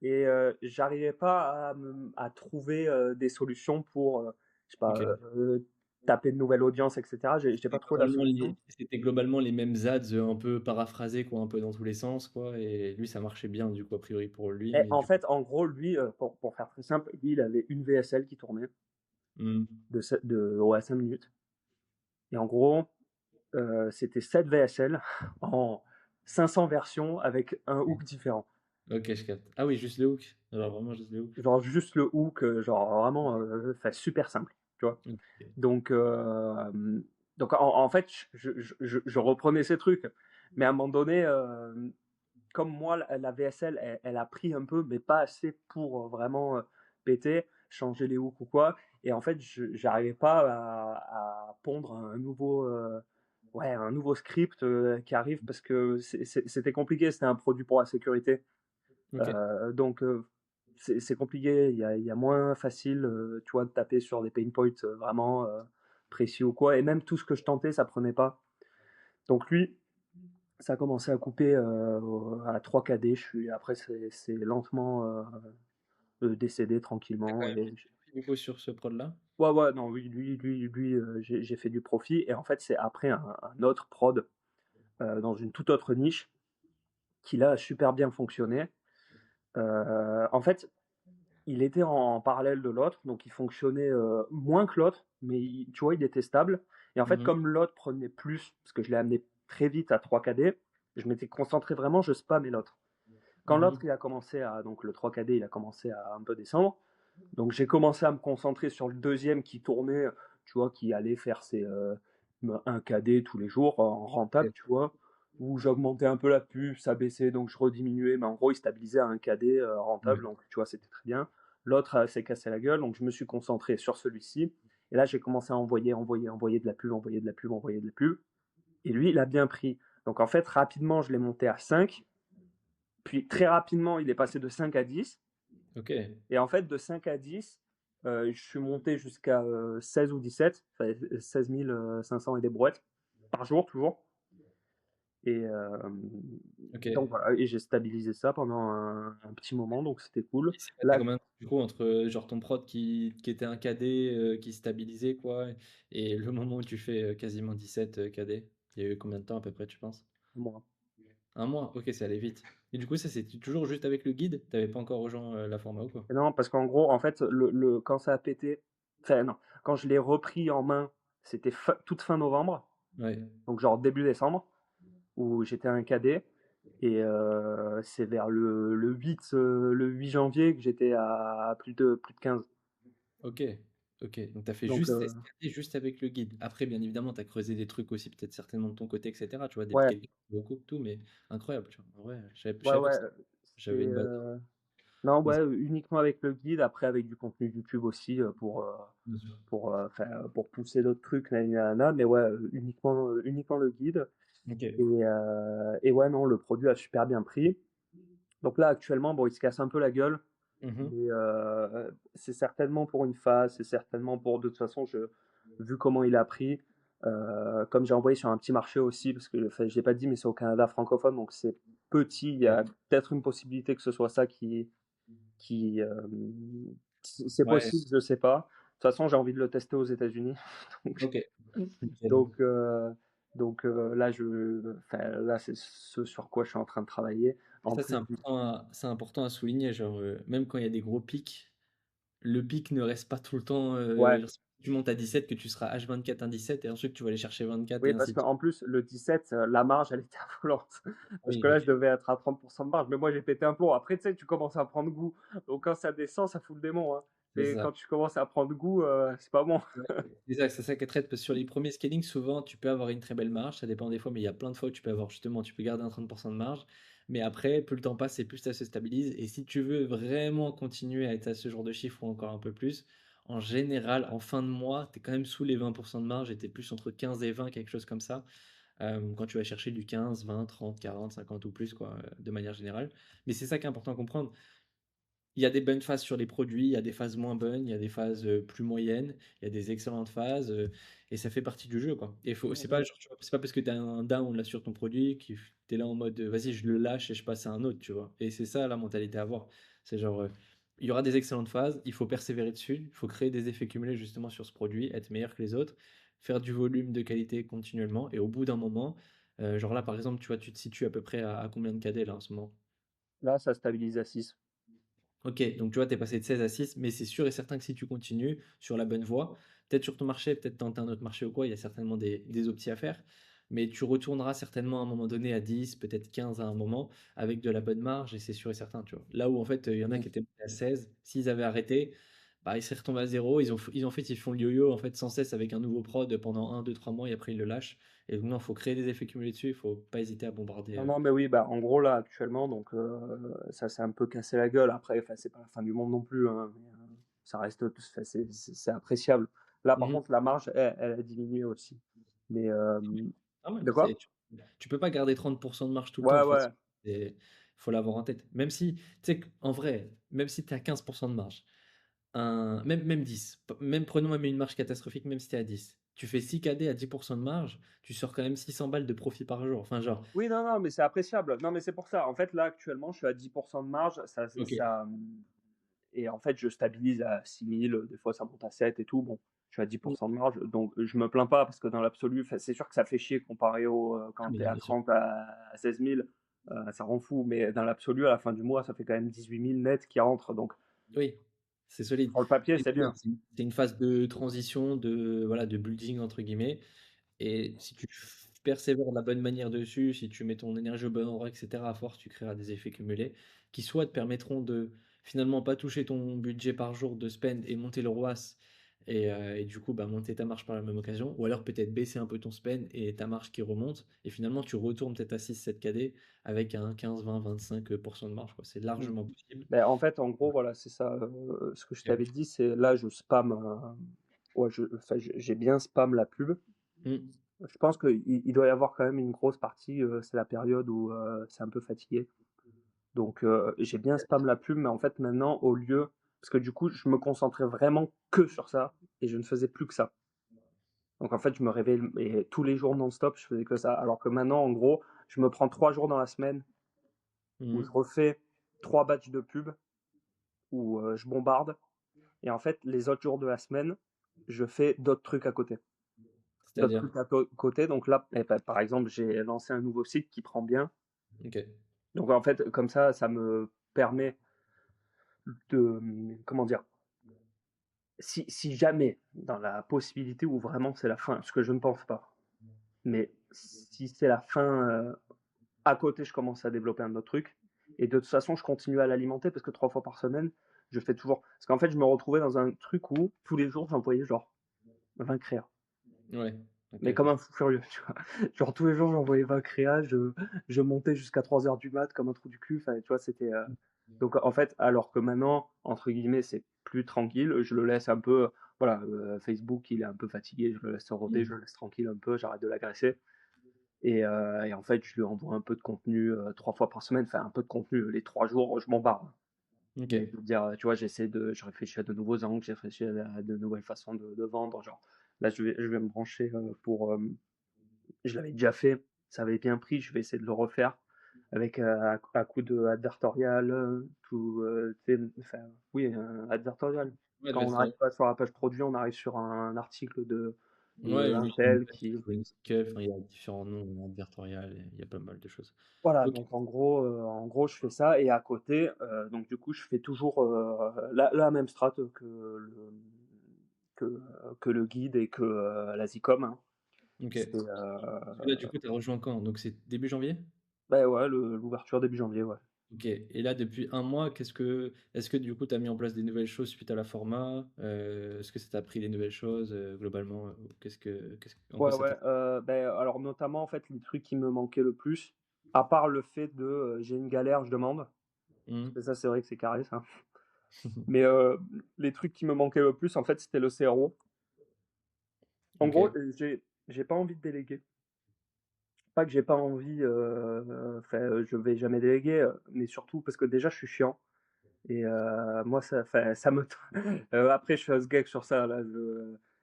Speaker 2: et j'arrivais pas à trouver des solutions pour, je sais pas,
Speaker 1: OK.
Speaker 2: taper de nouvelles audiences, etc. J'ai pas trouvé la solution.
Speaker 1: C'était globalement les mêmes ads, un peu paraphrasés quoi, un peu dans tous les sens quoi et lui ça marchait bien du coup a priori pour lui,
Speaker 2: Et
Speaker 1: mais
Speaker 2: en
Speaker 1: du coup
Speaker 2: fait, en gros, lui, pour faire très simple, lui, il avait une VSL qui tournait
Speaker 1: mmh.
Speaker 2: ouais, 5 minutes. Et en gros, c'était 7 VSL en 500 versions avec un hook différent.
Speaker 1: OK, je capte. Ah oui, juste le hook? Alors vraiment juste le hook?
Speaker 2: Genre juste le hook, genre vraiment enfin, super simple, tu vois.
Speaker 1: OK.
Speaker 2: Donc, en fait, je reprenais ces trucs. Mais à un moment donné, comme moi, la VSL, elle a pris un peu, mais pas assez pour vraiment péter, changer les hooks ou quoi. Et en fait, j'arrivais pas à pondre ouais, un nouveau script qui arrive parce que c'était compliqué. C'était un produit pour la sécurité.
Speaker 1: OK.
Speaker 2: Donc, c'est compliqué. Il y a moins facile, tu vois, de taper sur des pain points vraiment précis ou quoi. Et même tout ce que je tentais, ça prenait pas. Donc lui, ça a commencé à couper à 3 KD. Après, c'est lentement décédé
Speaker 1: Tu as quand
Speaker 2: tranquillement.
Speaker 1: même fait du profit du coup sur ce prod là?
Speaker 2: Ouais, ouais, non, oui, lui j'ai fait du profit. Et en fait, c'est après un autre prod dans une toute autre niche qui là a super bien fonctionné. En fait, il était en parallèle de l'autre, donc il fonctionnait moins que l'autre, mais tu vois, il était stable. Et en fait,
Speaker 1: Mmh.
Speaker 2: comme l'autre prenait plus, parce que je l'ai amené très vite à 3 KD, je m'étais concentré vraiment, je spammais l'autre. Quand l'autre,
Speaker 1: Mmh.
Speaker 2: il a commencé donc le 3 KD, il a commencé à un peu descendre. Donc j'ai commencé à me concentrer sur le deuxième qui tournait, tu vois, qui allait faire ses 1 KD tous les jours en rentable,
Speaker 1: OK.
Speaker 2: tu vois, où j'augmentais un peu la pub, ça baissait, donc je rediminuais, mais en gros, il stabilisait à 1 KD
Speaker 1: Ouais.
Speaker 2: rentable, donc tu vois, c'était très bien. L'autre s'est cassé la gueule, donc je me suis concentré sur celui-ci. Et là, j'ai commencé à envoyer de la pub, envoyer de la pub, envoyer de la pub. Et lui, il a bien pris. Donc en fait, rapidement, je l'ai monté à 5. Puis très rapidement, il est passé de 5 à 10.
Speaker 1: OK.
Speaker 2: Et en fait, de 5 à 10, je suis monté jusqu'à 16 ou 17, enfin, 16 500 et des brouettes par jour, toujours. Et donc
Speaker 1: OK.
Speaker 2: voilà, et j'ai stabilisé ça pendant un petit moment, donc c'était cool.
Speaker 1: Il s'est passé
Speaker 2: Là,
Speaker 1: combien de temps du coup entre, genre ton prod qui était un KD, qui stabilisait quoi et le moment où tu fais, quasiment 17, KD? Il y a eu combien de temps à peu près tu penses?
Speaker 2: moi.
Speaker 1: 1 mois? OK, c'est allé vite et du coup ça c'était toujours juste avec le guide? Tu avais pas encore rejoint, la format ou quoi?
Speaker 2: Non, parce qu'en gros, en fait, quand ça a pété, enfin non, quand je l'ai repris en main, c'était toute fin novembre,
Speaker 1: Ouais.
Speaker 2: donc genre début décembre, où j'étais un cadet. Et c'est vers le 8 janvier que j'étais à plus de 15.
Speaker 1: OK, OK, donc tu as fait
Speaker 2: Donc,
Speaker 1: juste escalader juste avec le guide. Après, bien évidemment, tu as creusé des trucs aussi, peut-être certainement de ton côté, et cetera, tu vois? Des
Speaker 2: ouais,
Speaker 1: quelques beaucoup, tout, mais incroyable, tu vois? En vrai, je
Speaker 2: ouais,
Speaker 1: savais pas
Speaker 2: ouais.
Speaker 1: que
Speaker 2: C'est,
Speaker 1: j'avais une base
Speaker 2: non,
Speaker 1: mais
Speaker 2: ouais, uniquement avec le guide, après avec du contenu YouTube aussi
Speaker 1: bien sûr.
Speaker 2: enfin, pour pousser d'autres trucs, nanana, mais ouais, uniquement le guide.
Speaker 1: OK.
Speaker 2: Et ouais, non, le produit a super bien pris. Donc là, actuellement, bon, il se casse un peu la gueule.
Speaker 1: Mmh.
Speaker 2: Mais c'est certainement pour une phase, c'est certainement pour de toute façon, vu comment il a pris, comme j'ai envoyé sur un petit marché aussi, parce que enfin, je l'ai pas dit, mais c'est au Canada francophone, donc c'est petit, il y a peut-être une possibilité que ce soit ça qui c'est
Speaker 1: Ouais,
Speaker 2: possible, je sais pas. De toute façon, j'ai envie de le tester aux États-Unis. Donc,
Speaker 1: ok. Nickel.
Speaker 2: donc, là, enfin, là, c'est ce sur quoi je suis en train de travailler. En
Speaker 1: Ça,
Speaker 2: plus,
Speaker 1: c'est important à souligner. Genre, même quand il y a des gros pics, le pic ne reste pas tout le temps.
Speaker 2: ouais,
Speaker 1: Genre, si tu montes à 17, que tu seras H24 un 17, et ensuite tu vas aller chercher 24 et
Speaker 2: oui, parce
Speaker 1: ainsi de suite.
Speaker 2: qu'en plus, le 17, la marge, elle était affolante. Parce
Speaker 1: Oui,
Speaker 2: que là, je
Speaker 1: ok.
Speaker 2: devais être à 30% de marge, mais moi, j'ai pété un plomb. Après, tu sais, tu commences à prendre goût. Donc, quand ça descend, ça fout le démon, hein.
Speaker 1: C'est
Speaker 2: Et quand
Speaker 1: ça.
Speaker 2: tu commences à prendre goût, c'est pas bon.
Speaker 1: Ouais. C'est ça qui est traite, parce que sur les premiers scalings, souvent, tu peux avoir une très belle marge. Ça dépend des fois, mais il y a plein de fois où tu peux avoir justement, tu peux garder un 30% de marge. Mais après, plus le temps passe et plus ça se stabilise. Et si tu veux vraiment continuer à être à ce genre de chiffre ou encore un peu plus, en général, en fin de mois, tu es quand même sous les 20% de marge et tu es plus entre 15 et 20, quelque chose comme ça. Quand tu vas chercher du 15, 20, 30, 40, 50 ou plus, quoi, de manière générale. Mais c'est ça qui est important à comprendre. Il y a des bonnes phases sur les produits, il y a des phases moins bonnes, il y a des phases plus moyennes, il y a des excellentes phases, et ça fait partie du jeu, quoi. Et c'est pas, genre, tu vois, c'est pas parce que tu as un down là sur ton produit que tu es là en mode vas-y, je le lâche et je passe à un autre, tu vois. Et c'est ça la mentalité à avoir. C'est genre, il y aura des excellentes phases, il faut persévérer dessus, il faut créer des effets cumulés justement sur ce produit, être meilleur que les autres, faire du volume de qualité continuellement, et au bout d'un moment, genre là par exemple, tu vois, tu te situes à peu près à combien de KD là en ce moment?
Speaker 2: Là, ça stabilise à 6.
Speaker 1: Ok, donc tu vois, tu es passé de 16 à 6, mais c'est sûr et certain que si tu continues sur la bonne voie, peut-être sur ton marché, peut-être tenter un autre marché ou quoi, il y a certainement des optis à faire, mais tu retourneras certainement à un moment donné à 10, peut-être 15 à un moment, avec de la bonne marge, et c'est sûr et certain, tu vois. Là où en fait, il y en a qui étaient montés à 16, s'ils avaient arrêté, bah, ils seraient retombés à zéro, en fait, ils font le yo-yo en fait, sans cesse avec un nouveau prod pendant 1, 2, 3 mois, et après ils le lâchent. Et donc non, il faut créer des effets cumulés dessus, il faut pas hésiter à bombarder.
Speaker 2: Non, non, mais oui, bah, en gros, là, actuellement, donc, ça s'est un peu cassé la gueule. Après, enfin, c'est pas la fin du monde non plus, hein, mais, ça reste, enfin, c'est appréciable. Là, par
Speaker 1: Mhm.
Speaker 2: contre, la marge, elle a diminué aussi. Mais,
Speaker 1: Ah ouais,
Speaker 2: de
Speaker 1: c'est,
Speaker 2: quoi?
Speaker 1: tu peux pas garder 30% de marge tout le temps,
Speaker 2: Ouais,
Speaker 1: de toute
Speaker 2: ouais.
Speaker 1: façon. Il faut l'avoir en tête. Même si, tu sais, en vrai, même si tu as 15% de marge, même 10, même prenons même une marge catastrophique, même si tu es à 10, tu fais 6 KD à 10% de marge, tu sors quand même 600 balles de profit par jour. Enfin, genre,
Speaker 2: Oui, non, non, mais c'est appréciable. Non, mais c'est pour ça. En fait, là, actuellement, je suis à 10% de marge.
Speaker 1: ok.
Speaker 2: Et en fait, je stabilise à 6 000. Des fois, ça monte à 7 et tout. Bon, je suis à
Speaker 1: Mm.
Speaker 2: 10% de marge. Donc, je me plains pas parce que dans l'absolu, enfin, c'est sûr que ça fait chier comparé au
Speaker 1: Ah,
Speaker 2: quand tu es
Speaker 1: mais
Speaker 2: à
Speaker 1: bien sûr.
Speaker 2: 30 à 16 000. Ça rend fou. Mais dans l'absolu, à la fin du mois, ça fait quand même 18 000 net qui rentrent. Donc,
Speaker 1: Oui, c'est solide.
Speaker 2: sur le papier,
Speaker 1: Et
Speaker 2: c'est
Speaker 1: puis,
Speaker 2: bien.
Speaker 1: c'est une phase de transition, voilà, de building, entre guillemets. Et si tu persévères de la bonne manière dessus, si tu mets ton énergie au bon endroit, etc., à force, tu créeras des effets cumulés qui soit te permettront de finalement pas toucher ton budget par jour de spend et monter le ROAS et du coup bah, monter ta marge par la même occasion, ou alors peut-être baisser un peu ton spend et ta marge qui remonte, et finalement tu retournes peut-être à 6-7 KD avec un 15, 20, 25% de marge, quoi. C'est
Speaker 2: Mm.
Speaker 1: largement possible.
Speaker 2: Mais en fait, en gros, voilà, c'est ça. Ce que je
Speaker 1: Ok.
Speaker 2: t'avais dit, c'est là, je spam. Ouais, enfin, j'ai bien spam la pub.
Speaker 1: Mm.
Speaker 2: Je pense qu'il doit y avoir quand même une grosse partie, c'est la période où c'est un peu fatigué. Donc j'ai bien spam la pub, mais en fait maintenant, au lieu, parce que du coup, je me concentrais vraiment que sur ça, et je ne faisais plus que ça. Donc en fait, je me réveille et tous les jours non-stop, je faisais que ça. Alors que maintenant, en gros, je me prends 3 jours dans la semaine où je
Speaker 1: Mm.
Speaker 2: refais 3 batchs de pub, où je bombarde, et en fait, les autres jours de la semaine, je fais d'autres trucs à côté. D'autres
Speaker 1: C'est-à-dire,
Speaker 2: trucs à côté. Donc là, par exemple, j'ai lancé un nouveau site qui prend bien.
Speaker 1: ok.
Speaker 2: Donc en fait, comme ça me permet de, comment dire, si jamais, dans la possibilité où vraiment c'est la fin, ce que je ne pense pas, mais si c'est la fin, à côté, je commence à développer un autre truc. Et de toute façon, je continue à l'alimenter parce que 3 fois par semaine, je fais toujours. Parce qu'en fait, je me retrouvais dans un truc où tous les jours, j'envoyais genre 20 créas.
Speaker 1: Ouais, ok,
Speaker 2: Mais comme
Speaker 1: ok.
Speaker 2: un fou furieux, tu vois. Genre tous les jours, j'envoyais 20 créas, je montais jusqu'à 3 heures du mat comme un trou du cul. Enfin, tu vois, c'était. Donc en fait, alors que maintenant, entre guillemets, c'est plus tranquille, je le laisse un peu. Voilà, Facebook, il est un peu fatigué, je le laisse rôder, je
Speaker 1: Mm.
Speaker 2: le laisse tranquille un peu, j'arrête de l'agresser. Et en fait, je lui envoie un peu de contenu 3 fois par semaine, enfin un peu de contenu. Les 3 jours, je m'en barre.
Speaker 1: Ok.
Speaker 2: Mais je veux dire, tu vois, je réfléchis à de nouveaux angles, j'ai réfléchi à de nouvelles façons de vendre. Genre, là, je vais me brancher pour. Je l'avais déjà fait, ça avait bien pris, je vais essayer de le refaire. avec à coup de advertorial, tout, tu sais, enfin, oui, advertorial.
Speaker 1: Ouais, de
Speaker 2: Quand
Speaker 1: la
Speaker 2: on n'arrive
Speaker 1: story.
Speaker 2: pas sur la page produit, on arrive sur un article de
Speaker 1: Ouais, juste une
Speaker 2: Intel
Speaker 1: page
Speaker 2: qui.
Speaker 1: ou une SQL, enfin, il y a différents noms, advertorial, il y a pas mal de choses.
Speaker 2: Voilà,
Speaker 1: OK,
Speaker 2: donc en gros, je fais ça et à côté, donc du coup, je fais toujours, la même strat que, que le guide et que, la Zcom, hein.
Speaker 1: OK.
Speaker 2: C'est,
Speaker 1: Parce que là, du coup, tu as rejoint quand? Donc c'est début janvier?
Speaker 2: bah, ouais, l'ouverture début janvier, ouais.
Speaker 1: OK, et là, depuis un mois, est-ce que du coup, tu as mis en place des nouvelles choses suite à la format? Est-ce que ça t'a appris des nouvelles choses, globalement? En quoi
Speaker 2: Ouais,
Speaker 1: ça t'a
Speaker 2: ouais, beh, alors notamment, en fait, les trucs qui me manquaient le plus, à part le fait de, j'ai une galère, je demande, parce
Speaker 1: mmh.
Speaker 2: que ça, c'est vrai que c'est carré, ça. Mais, les trucs qui me manquaient le plus, en fait, c'était le CRO. En gros,
Speaker 1: OK,
Speaker 2: j'ai pas envie de déléguer. Pas que j'ai pas envie, enfin, je vais jamais déléguer, mais surtout parce que déjà je suis chiant et moi ça enfin ça me après je suis sgeg sur ça là,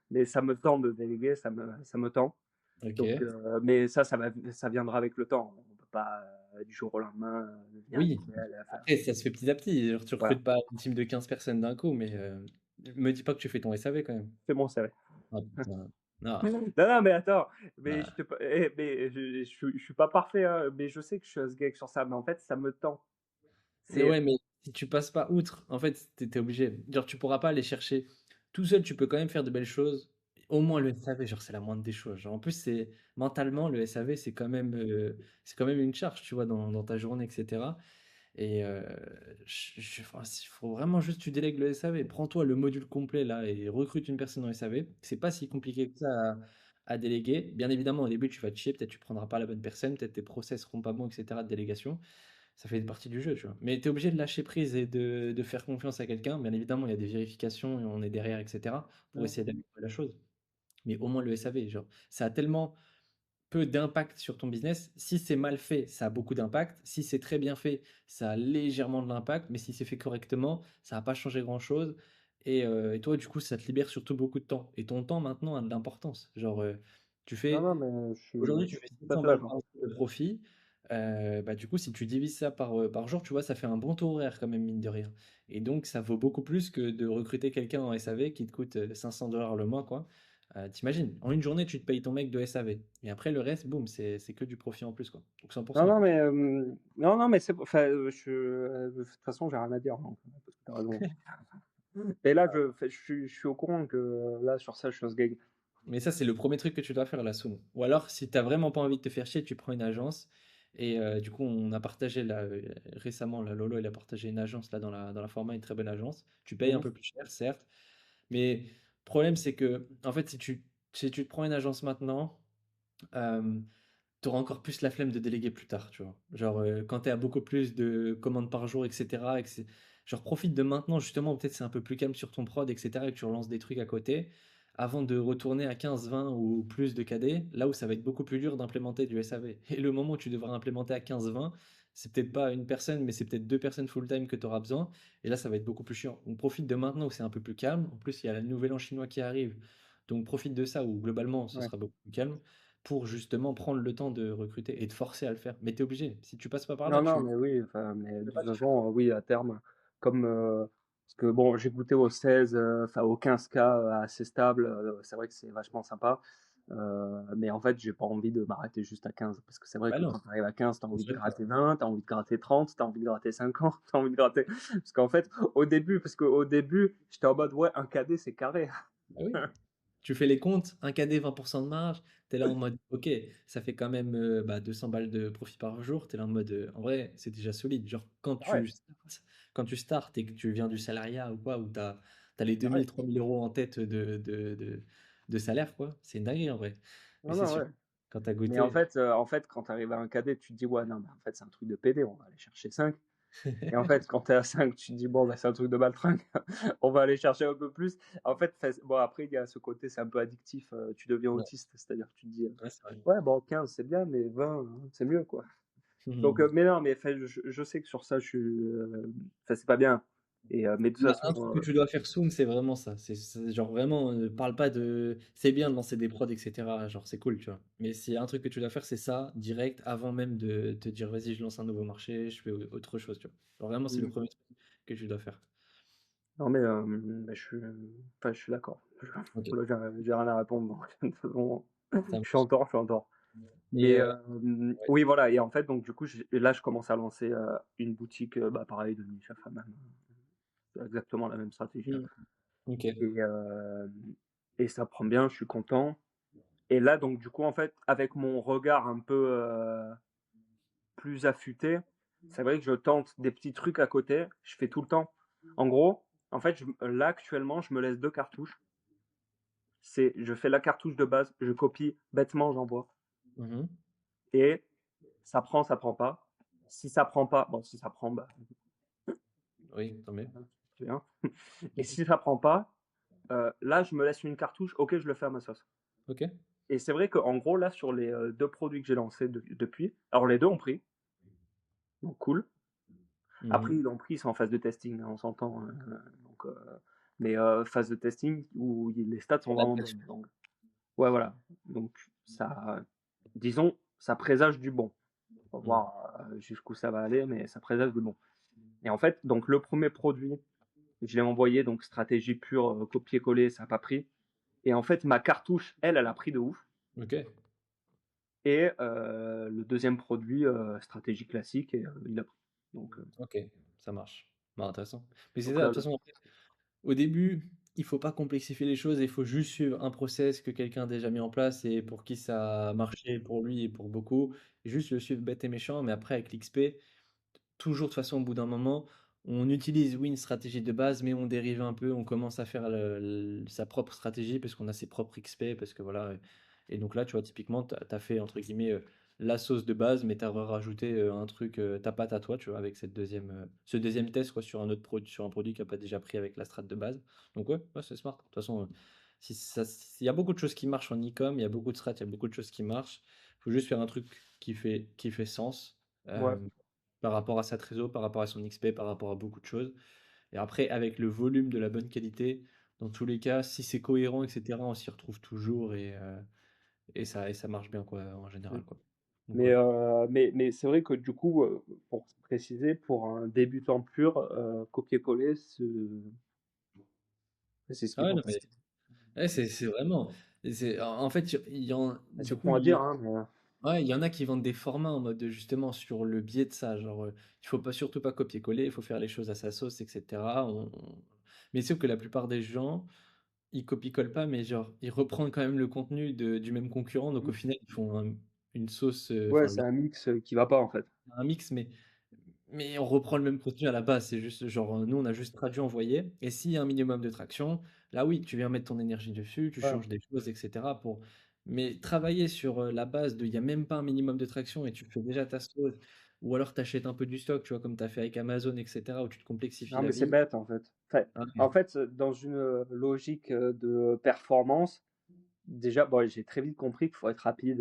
Speaker 2: mais ça me tend de déléguer, ça me tend. Donc
Speaker 1: OK.
Speaker 2: mais ça viendra avec le temps. On peut pas, du jour au lendemain, devenir
Speaker 1: Oui,
Speaker 2: Excel, enfin
Speaker 1: après ça se fait petit à petit, genre tu
Speaker 2: voilà,
Speaker 1: recrutes pas une team de 15 personnes d'un coup, mais me dis pas que tu fais ton SAV quand même.
Speaker 2: c'est bon, c'est vrai.
Speaker 1: Ah putain, non.
Speaker 2: Non, non, mais attends, mais
Speaker 1: Ah.
Speaker 2: mais je suis pas parfait, hein, mais je sais que je suis sgeg sur ça, mais en fait ça me tend.
Speaker 1: Mais
Speaker 2: C'est
Speaker 1: ouais, mais si tu passes pas outre, en fait, tu obligé. Genre, tu pourras pas aller chercher tout seul, tu peux quand même faire de belles choses. Au moins le SAV, genre, c'est la moindre des choses. Genre, en plus, c'est mentalement, le SAV, c'est quand même une charge, tu vois, dans ta journée, etc. Et enfin, il faut vraiment juste que tu délègues le SAV. Prends-toi le module complet là et recrute une personne en SAV. C'est pas si compliqué que ça à déléguer. Bien évidemment, au début, tu vas te chier, peut-être tu prendras pas la bonne personne, peut-être tes process seront pas bons, etc. de délégation. Ça fait partie du jeu, tu vois. Mais tu es obligé de lâcher prise et de faire confiance à quelqu'un. Bien évidemment, il y a des vérifications et on est derrière, etc. pour essayer d'améliorer la chose. Mais au moins le SAV, genre, ça a tellement peu d'impact sur ton business. Si c'est mal fait, ça a beaucoup d'impact. Si c'est très bien fait, ça a légèrement de l'impact. Mais si c'est fait correctement, ça va pas changer grand-chose. Et toi, du coup, ça te libère surtout beaucoup de temps. Et ton temps, maintenant, a de l'importance. Genre, tu
Speaker 2: non,
Speaker 1: fais
Speaker 2: non, mais
Speaker 1: aujourd'hui,
Speaker 2: je
Speaker 1: tu
Speaker 2: suis
Speaker 1: fais
Speaker 2: tout à
Speaker 1: 600
Speaker 2: fait
Speaker 1: balles
Speaker 2: d'accord.
Speaker 1: par jour de profit. Bah, du coup, si tu divises ça par jour, tu vois, ça fait un bon taux horaire quand même, mine de rien. Et donc, ça vaut beaucoup plus que de recruter quelqu'un en SAV qui te coûte 500 $ le mois, quoi. T'imagines, en une journée, tu te payes ton mec de SAV. Et après, le reste, boum, c'est que du profit en plus, quoi. Donc
Speaker 2: Non,
Speaker 1: 100%.
Speaker 2: non, mais non, non, mais c'est enfin, de toute façon, j'ai rien à dire, donc, parce que tu raison. Et là, je suis au courant que là, sur ça, je suis sgeg.
Speaker 1: Mais ça, c'est le premier truc que tu dois faire, la soon. Ou alors, si t'as vraiment pas envie de te faire chier, tu prends une agence. Et du coup, on a partagé là, récemment, là, Lolo, il a partagé une agence là dans la format, une très bonne agence. Tu payes un
Speaker 2: Mhm.
Speaker 1: peu plus cher, certes. Mais le problème, c'est que, en fait, si tu te prends une agence maintenant, tu auras encore plus la flemme de déléguer plus tard, tu vois. Genre, quand tu es à beaucoup plus de commandes par jour, etc. Genre, profite de maintenant, justement, peut-être c'est un peu plus calme sur ton prod, etc. Et que tu relances des trucs à côté, avant de retourner à 15, 20 ou plus de KD, là où ça va être beaucoup plus dur d'implémenter du SAV. Et le moment où tu devras implémenter à 15, 20, c'est peut-être pas une personne, mais c'est peut-être deux personnes full-time que tu auras besoin. Et là, ça va être beaucoup plus chiant. Donc, profite de maintenant où c'est un peu plus calme. En plus, il y a la nouvelle an chinois qui arrive. Donc, profite de ça où globalement, ce
Speaker 2: Ouais.
Speaker 1: sera beaucoup plus calme pour justement prendre le temps de recruter et de forcer à le faire. Mais tu es obligé. Si tu passes pas par là,
Speaker 2: Non, non,
Speaker 1: tu
Speaker 2: mais oui, enfin, mais de
Speaker 1: peux pas
Speaker 2: toute
Speaker 1: te faire.
Speaker 2: façon, oui, à terme, comme parce que bon, j'ai goûté au 16, enfin au 15K assez stable, c'est vrai que c'est vachement sympa. Mais en fait, j'ai pas envie de m'arrêter juste à 15 parce que c'est vrai
Speaker 1: Bah
Speaker 2: que
Speaker 1: non,
Speaker 2: quand tu arrives à 15, tu as
Speaker 1: on
Speaker 2: envie
Speaker 1: se
Speaker 2: de
Speaker 1: répète.
Speaker 2: gratter 20, tu as envie de gratter 30, tu as envie de gratter 50, tu as envie de gratter. Parce qu'en fait, au début, parce qu'au début, j'étais en mode, ouais, un KD, c'est carré.
Speaker 1: Ah oui. Tu fais les comptes, un KD, 20% de marge, tu es là en mode, ok, ça fait quand même 200 balles de profit par jour, tu es là en mode, en vrai, c'est déjà solide. Genre,
Speaker 2: Ouais,
Speaker 1: quand tu startes et que tu viens du salariat ou quoi, où tu as les
Speaker 2: ouais.
Speaker 1: 2 000, 3 000 € en tête de salaire, quoi, c'est une dinguerie en vrai. Mais
Speaker 2: Non,
Speaker 1: c'est
Speaker 2: non,
Speaker 1: sûr,
Speaker 2: ouais.
Speaker 1: quand tu as
Speaker 2: Mais
Speaker 1: goûté.
Speaker 2: en fait, quand tu arrives à un KD, tu te dis, ouais, non, mais en fait, c'est un truc de PD, on va aller chercher 5. Et en fait, quand tu es à 5, tu te dis, bon, bah, c'est un truc de baltringue, on va aller chercher un peu plus. En fait, bon, après, il y a ce côté, c'est un peu addictif, tu deviens
Speaker 1: Ouais,
Speaker 2: autiste, c'est-à-dire que tu te dis,
Speaker 1: ouais, c'est vrai.
Speaker 2: ouais, bon, 15, c'est bien, mais 20, c'est mieux, quoi. Donc, mais non, mais enfin, je sais que sur ça, enfin, c'est pas bien. Mais de toute
Speaker 1: Bah,
Speaker 2: façon,
Speaker 1: un truc que tu dois faire soon, c'est vraiment ça. Genre vraiment, parle pas de. C'est bien de lancer des prods, etc. Genre c'est cool, tu vois. Mais c'est un truc que tu dois faire, c'est ça, direct, avant même de te dire, vas-y, je lance un nouveau marché, je fais autre chose, tu vois. Genre vraiment, c'est le
Speaker 2: mm.
Speaker 1: premier truc que tu dois faire.
Speaker 2: Non, mais enfin, je suis d'accord.
Speaker 1: Ok,
Speaker 2: Là, j'ai rien à répondre. Donc, de toute façon,
Speaker 1: ça
Speaker 2: je suis en
Speaker 1: marche.
Speaker 2: tort, je suis en tort.
Speaker 1: Et ouais.
Speaker 2: Oui, voilà. Et en fait, donc du coup, là, je commence à lancer une boutique, bah, pareil, de niche à femme. C'est exactement la même stratégie.
Speaker 1: Hmm, ok.
Speaker 2: Et, euh, et ça prend bien, je suis content. Et là, donc du coup, en fait, avec mon regard un peu plus affûté, c'est vrai que je tente des petits trucs à côté. Je fais tout le temps. En gros, en fait, là, actuellement, je me laisse 2 cartouches. Je fais la cartouche de base, je copie bêtement, j'envoie.
Speaker 1: Mhm.
Speaker 2: Et ça prend pas. Si ça prend pas, bon, si ça prend, bah,
Speaker 1: Oui, tant mieux.
Speaker 2: c'est bien. Et si ça prend pas, là, je me laisse une cartouche, ok, je le fais à ma sauce.
Speaker 1: Ok.
Speaker 2: Et c'est vrai qu'en gros, là, sur les 2 produits que j'ai lancés depuis, alors les deux ont pris, donc cool. Après,
Speaker 1: Mhm.
Speaker 2: ils l'ont pris, c'est en phase de testing, hein, on s'entend. Donc, mais phase de testing où les stats sont vraiment bonnes. Donc, ouais, voilà. Donc, ça, disons, ça présage du bon. On va
Speaker 1: Hmm.
Speaker 2: voir jusqu'où ça va aller, mais ça présage du bon. Et en fait, donc le premier produit, je l'ai envoyé, donc stratégie pure, copier-coller, ça n'a pas pris. Et en fait, ma cartouche, elle a pris de ouf.
Speaker 1: Ok.
Speaker 2: Et le deuxième produit, stratégie classique, et il a pris. Donc,
Speaker 1: Ok. Ça marche. Bah, intéressant. Mais c'est
Speaker 2: donc
Speaker 1: ça, de
Speaker 2: là,
Speaker 1: toute façon. Au début, il faut pas complexifier les choses, il faut juste suivre un process que quelqu'un a déjà mis en place et pour qui ça a marché pour lui et pour beaucoup. Juste le suivre bête et méchant, mais après avec l'XP, toujours de toute façon au bout d'un moment, on utilise oui une stratégie de base, mais on dérive un peu, on commence à faire sa propre stratégie parce qu'on a ses propres XP, parce que voilà. Et donc là, tu vois, typiquement, tu as fait entre guillemets la sauce de base, mais tu as rajouté un truc, ta patte à toi, tu vois, avec ce deuxième test quoi, sur un autre produit, sur un produit qui n'a pas déjà pris avec la strat de base. Donc ouais, c'est smart. De toute façon, il y a beaucoup de choses qui marchent en e-com, il y a beaucoup de strats, il y a beaucoup de choses qui marchent. Il faut juste faire un truc qui fait sens.
Speaker 2: ouais,
Speaker 1: euh, Par rapport à sa trésor, par rapport à son XP, par rapport à beaucoup de choses. Et après, avec le volume de la bonne qualité, dans tous les cas, si c'est cohérent, etc., on s'y retrouve toujours et ça marche bien, quoi, en général, quoi. Donc, ouais.
Speaker 2: mais c'est vrai que du coup, pour préciser, pour un débutant pur, copier-coller, c'est ce
Speaker 1: Ah
Speaker 2: qu'il
Speaker 1: ouais,
Speaker 2: faut
Speaker 1: non,
Speaker 2: faire.
Speaker 1: mais ouais, c'est vraiment. En fait,
Speaker 2: C'est
Speaker 1: du coup,
Speaker 2: con à dire, hein, mais
Speaker 1: ouais, il y en a qui vendent des formats en mode justement sur le biais de ça. Genre, il faut pas, surtout pas copier-coller, il faut faire les choses à sa sauce, etc. Mais sauf que la plupart des gens, ils copient-collent pas, mais genre, ils reprennent quand même le contenu du même concurrent. Donc au final, ils font une sauce,
Speaker 2: ouais,
Speaker 1: enfin,
Speaker 2: c'est un mix qui va pas en fait.
Speaker 1: un mix, mais on reprend le même contenu à la base. C'est juste, genre, nous, on a juste traduit, envoyé. Et s'il y a un minimum de traction, là, oui, tu viens mettre ton énergie dessus, tu
Speaker 2: Ouais.
Speaker 1: changes des choses, etc. Mais travailler sur la base de, il n'y a même pas un minimum de traction et tu fais déjà ta sauce, ou alors tu achètes un peu du stock, tu vois, comme tu as fait avec Amazon, etc., où tu te complexifies
Speaker 2: Non,
Speaker 1: la
Speaker 2: mais c'est
Speaker 1: vie.
Speaker 2: bête en fait.
Speaker 1: Ah,
Speaker 2: En fait, dans une logique de performance, déjà, bon, j'ai très vite compris qu'il faut être rapide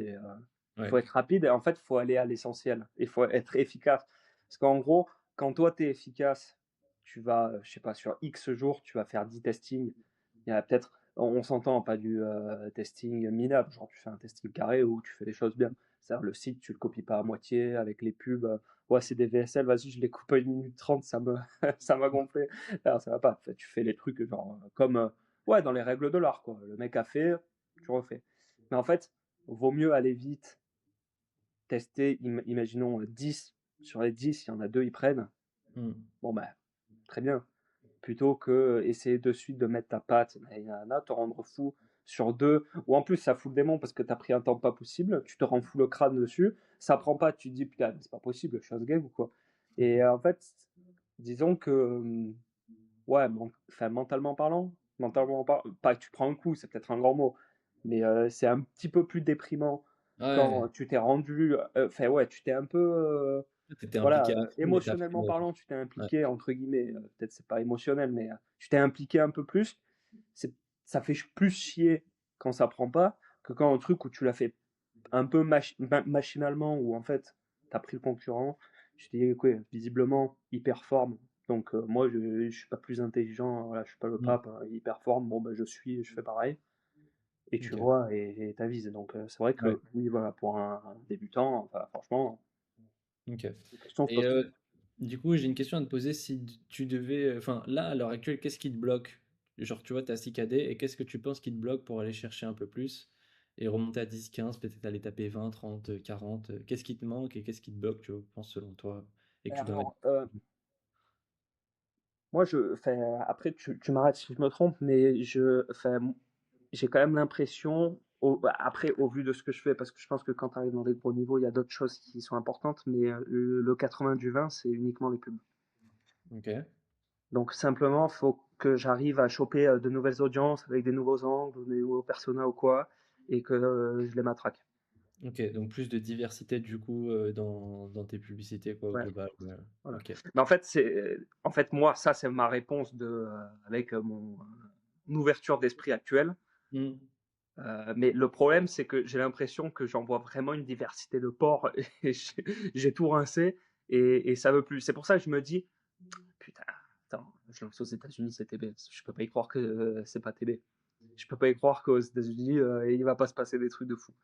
Speaker 1: ouais.
Speaker 2: en fait, il faut aller à l'essentiel. Il faut être efficace. Parce qu'en gros, quand toi, tu es efficace, tu vas, je sais pas, sur X jours, tu vas faire 10 testings. Il y a peut-être, on s'entend, pas du testing minable, genre tu fais un testing carré où tu fais les choses bien. C'est-à-dire le site, tu le copies pas à moitié avec les pubs. Ouais, c'est des VSL, vas-y, je les coupe à 1 minute 30, ça m'a gonflé. Alors, ça va pas. En fait, tu fais les trucs genre comme ouais, dans les règles de l'art, quoi. Le mec a fait, tu refais. Mais en fait, vaut mieux aller vite, tester, imaginons 10. Sur les 10, il y en a 2, ils prennent.
Speaker 1: Hmm.
Speaker 2: Bon, bah, très bien. Plutôt que essayer de suite de mettre ta patte, te rendre fou sur 2. Ou en plus, ça fout le démon parce que tu as pris un temps pas possible. Tu te rends fou le crâne dessus. Ça prend pas. Tu te dis, putain, c'est pas possible, je suis un game ou quoi. Et en fait, disons que, ouais, enfin, pas que tu prends un coup, c'est peut-être un grand mot, mais c'est un petit peu plus déprimant quand
Speaker 1: Ouais,
Speaker 2: tu t'es rendu, enfin ouais, tu t'es un peu,
Speaker 1: t'étais
Speaker 2: voilà,
Speaker 1: impliqué à fond et t'as fait
Speaker 2: émotionnellement parlant, tu t'es
Speaker 1: ouais.
Speaker 2: impliqué entre guillemets, peut-être c'est pas émotionnel, mais tu t'es impliqué un peu plus. C'est, ça fait plus chier quand ça prend pas que quand un truc où tu l'as fait un peu machinalement, où en fait t'as pris le concurrent, tu te dis, ok, visiblement il performe, Donc moi, je suis pas plus intelligent, voilà, je suis pas le
Speaker 1: Mm.
Speaker 2: pape, hein, il performe, bon bah je suis, je fais pareil, et tu
Speaker 1: Ok.
Speaker 2: vois, et t'avises. Donc c'est vrai
Speaker 1: Ouais.
Speaker 2: que oui, voilà, pour un débutant, enfin, franchement,
Speaker 1: Ok.
Speaker 2: la question se
Speaker 1: Et
Speaker 2: pose pas.
Speaker 1: du coup, j'ai une question à te poser. Si tu devais, enfin, là, à l'heure actuelle, qu'est-ce qui te bloque? Genre, tu vois, t'as 6 KD et qu'est-ce que tu penses qui te bloque pour aller chercher un peu plus et remonter à 10, 15, peut-être aller taper 20, 30, 40. Qu'est-ce qui te manque et qu'est-ce qui te bloque, tu penses, selon toi, et que tu dois mettre?
Speaker 2: Alors, moi, après, tu m'arrêtes si je me trompe, mais j'ai quand même l'impression, après, au vu de ce que je fais, parce que je pense que quand tu arrives dans des gros niveaux, il y a d'autres choses qui sont importantes, mais le 80 du 20, c'est uniquement les pubs.
Speaker 1: Ok.
Speaker 2: Donc simplement, faut que j'arrive à choper de nouvelles audiences avec des nouveaux angles, des nouveaux personas ou quoi, et que je les matraque.
Speaker 1: Ok, donc plus de diversité du coup dans tes publicités quoi au
Speaker 2: Ouais,
Speaker 1: global. Ouais.
Speaker 2: voilà.
Speaker 1: Ok.
Speaker 2: Mais en fait, moi, ça, c'est ma réponse avec mon ouverture d'esprit actuelle.
Speaker 1: Hmm.
Speaker 2: Mais le problème, c'est que j'ai l'impression que j'en vois vraiment une diversité de porcs et j'ai tout rincé et ça veut plus. C'est pour ça que je me dis, putain, attends, je lance aux États-Unis, c'est TB. Je peux pas y croire que c'est pas TB. Je peux pas y croire qu'aux États-Unis, il va pas se passer des trucs de fou.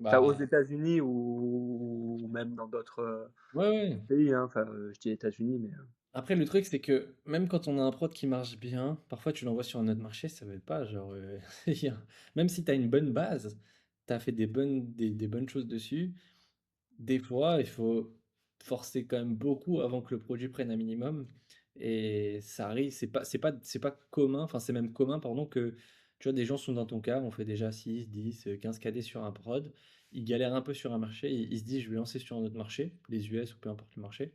Speaker 2: Enfin, aux
Speaker 1: Bah
Speaker 2: États-Unis ou même dans d'autres
Speaker 1: ouais, ouais.
Speaker 2: pays, hein. Enfin, je dis États-Unis, mais
Speaker 1: Après le truc c'est que même quand on a un prod qui marche bien, parfois tu l'envoies sur un autre marché, ça veut pas genre y a- même si tu as une bonne base, tu as fait des bonnes choses dessus, des fois il faut forcer quand même beaucoup avant que le produit prenne un minimum et ça arrive, c'est pas commun, enfin c'est même commun pardon que tu vois des gens sont dans ton cas, on fait déjà 6 10 15 KD sur un prod, ils galèrent un peu sur un marché, ils se disent je vais lancer sur un autre marché, les US ou peu importe le marché.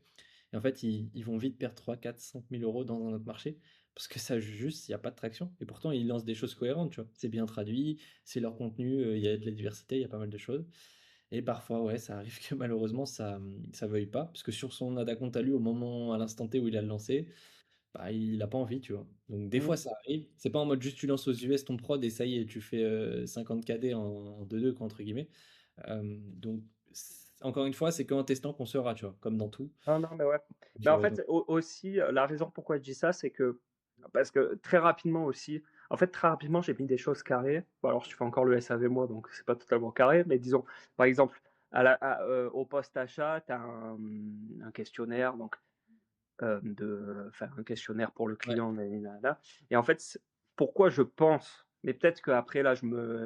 Speaker 1: Et en fait, ils vont vite perdre 3, 4, 5 000 euros dans un autre marché parce que ça, juste, il n'y a pas de traction. Et pourtant, ils lancent des choses cohérentes, tu vois. C'est bien traduit, c'est leur contenu, il y a de la diversité, il y a pas mal de choses. Et parfois, ouais, ça arrive que malheureusement, ça veuille pas. Parce que sur son ad compte à lui, au moment, à l'instant T où il a lancé, bah, il a pas envie, tu vois. Donc, des fois,
Speaker 2: mmh.
Speaker 1: ça arrive. C'est pas en mode juste tu lances aux US ton prod et ça y est, tu fais 50 KD en 2-2, quoi, entre guillemets. Donc, encore une fois, c'est qu'en testant qu'on saura, tu vois, comme dans tout.
Speaker 2: Non, non, mais ouais. Mais
Speaker 1: Donc,
Speaker 2: en
Speaker 1: donc,
Speaker 2: fait, aussi, la raison pourquoi je dis ça, c'est que, parce que très rapidement aussi, en fait, très rapidement, j'ai mis des choses carrées. Bon, alors, je fais encore le SAV moi, donc c'est pas totalement carré, mais disons, par exemple, au poste achat, tu as un questionnaire, donc, enfin, un questionnaire pour le
Speaker 1: ouais.
Speaker 2: client, nanana. Et en fait, pourquoi je pense, mais peut-être qu'après, là,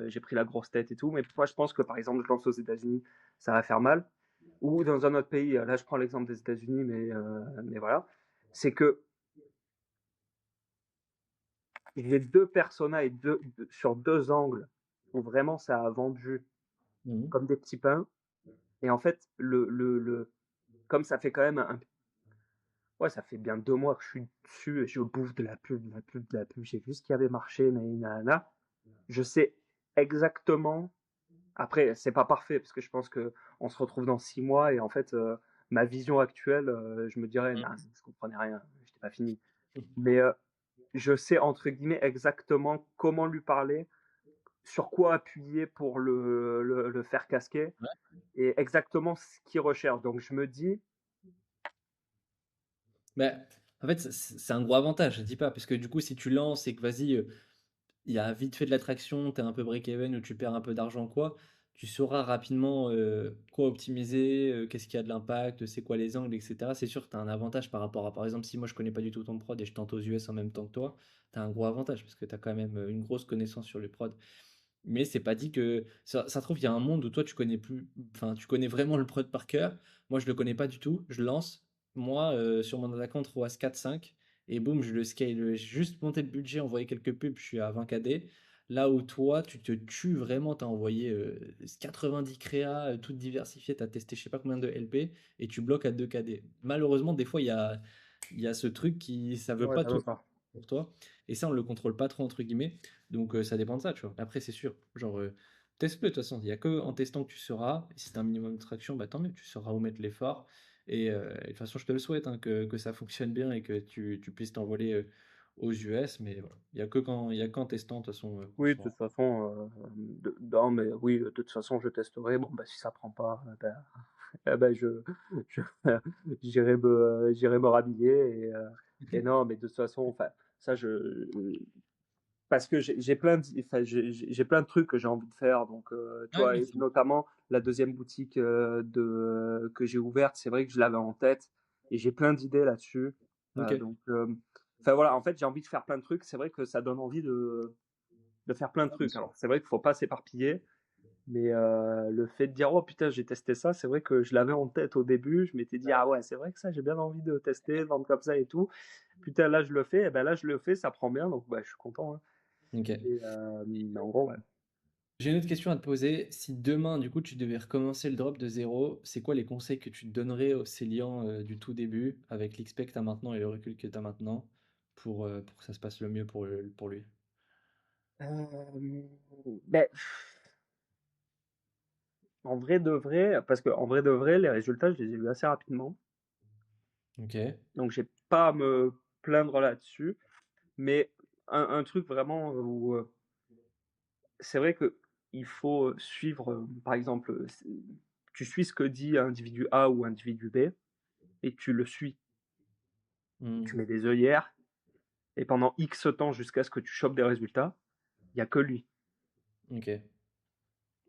Speaker 2: j'ai pris la grosse tête et tout, mais pourquoi je pense que, par exemple, je lance aux États-Unis, ça va faire mal, ou dans un autre pays, là, je prends l'exemple des États-Unis, mais voilà, c'est que j'ai deux personas sur deux angles où vraiment ça a vendu
Speaker 1: Mhm.
Speaker 2: comme des petits pains. Et en fait, comme ça fait quand même ouais, ça fait bien 2 mois que je suis dessus et je bouffe de la pub, de la pub, de la pub. J'ai vu ce qui avait marché, nanana. Je sais exactement. Après, c'est pas parfait parce que je pense que on se retrouve dans 6 mois et en fait, ma vision actuelle, je me dirais, non, je comprenais rien, j'étais pas fini. Mais je sais entre guillemets exactement comment lui parler, sur quoi appuyer pour le faire casquer
Speaker 1: Ouais.
Speaker 2: et exactement ce qu'il recherche. Donc je me dis,
Speaker 1: Mais en fait, c'est un gros avantage, je dis pas, parce que du coup, si tu lances et que vas-y, il y a vite fait de l'attraction, tu es un peu break-even ou tu perds un peu d'argent, quoi, tu sauras rapidement quoi optimiser, qu'est-ce qui a de l'impact, c'est quoi les angles, etc. C'est sûr que tu as un avantage par rapport à, par exemple, si moi je connais pas du tout ton prod et je tente aux US en même temps que toi, tu as un gros avantage parce que tu as quand même une grosse connaissance sur le prod. Mais c'est pas dit que ça se trouve, il y a un monde où toi tu connais plus, enfin tu connais vraiment le prod par cœur. Moi je le connais pas du tout. Je lance, moi sur mon account ROAS 4-5 et boum, je le scale. J'ai juste monté le budget, envoyé quelques pubs, je suis à 20 KD. Là où toi, tu te tues vraiment, tu as envoyé 90 créas, toutes diversifiées, tu as testé je sais pas combien de LP et tu bloques à 2 KD. Malheureusement, des fois, il y a ce truc qui ça veut
Speaker 2: ouais,
Speaker 1: pas
Speaker 2: ça
Speaker 1: tout
Speaker 2: veut pas.
Speaker 1: pour toi. Et ça, on le contrôle pas trop, entre guillemets. Donc ça dépend de ça, tu vois. Après, c'est sûr, genre, teste-le de toute façon. Il y a que en testant que tu sauras. Et si tu as un minimum de traction, bah tant mieux, tu sauras où mettre l'effort. Et de toute façon, je te le souhaite, hein, que ça fonctionne bien et que tu puisses t'envoler aux US. Mais voilà, il y a qu'en testant, de toute façon, qu'on
Speaker 2: Oui, de
Speaker 1: saura.
Speaker 2: toute façon, non, mais oui, de toute façon, je testerai. Bon, bah, si ça prend pas, eh ben, je, j'irai me rhabiller Et non, mais de toute façon, enfin, ça, parce que j'ai plein enfin, j'ai plein de trucs que j'ai envie de faire. Donc, tu
Speaker 1: Ouais,
Speaker 2: vois,
Speaker 1: ouais,
Speaker 2: et notamment la deuxième boutique que j'ai ouverte, c'est vrai que je l'avais en tête et j'ai plein d'idées là-dessus.
Speaker 1: ok.
Speaker 2: Donc, enfin voilà, en fait, j'ai envie de faire plein de trucs. C'est vrai que ça donne envie de faire plein de
Speaker 1: Ah, bien
Speaker 2: trucs.
Speaker 1: sûr.
Speaker 2: Alors, c'est vrai qu'il faut pas s'éparpiller, mais le fait de dire, oh putain, j'ai testé ça, c'est vrai que je l'avais en tête au début. Je m'étais dit, ah ouais, c'est vrai que ça, j'ai bien envie de tester, de vendre comme ça et tout. Putain, là, je le fais, et ben là, je le fais, ça prend bien, donc bah, je suis content, hein.
Speaker 1: Ok.
Speaker 2: Mais en gros, ouais.
Speaker 1: J'ai une autre question à te poser. Si demain, du coup, tu devais recommencer le drop de zéro, c'est quoi les conseils que tu donnerais au Célian du tout début, avec l'XP que tu as maintenant et le recul que tu as maintenant, pour que ça se passe le mieux pour lui?
Speaker 2: Euh, ben, en vrai de vrai, parce que en vrai de vrai, les résultats, je les ai eu assez rapidement.
Speaker 1: Ok.
Speaker 2: Donc, j'ai pas à me plaindre là-dessus. Mais un truc vraiment où c'est vrai que il faut suivre, par exemple, tu suis ce que dit individu A ou individu B et tu le suis.
Speaker 1: Hmm.
Speaker 2: Tu mets des œillères et pendant X temps jusqu'à ce que tu chopes des résultats, il n'y a que lui.
Speaker 1: Ok.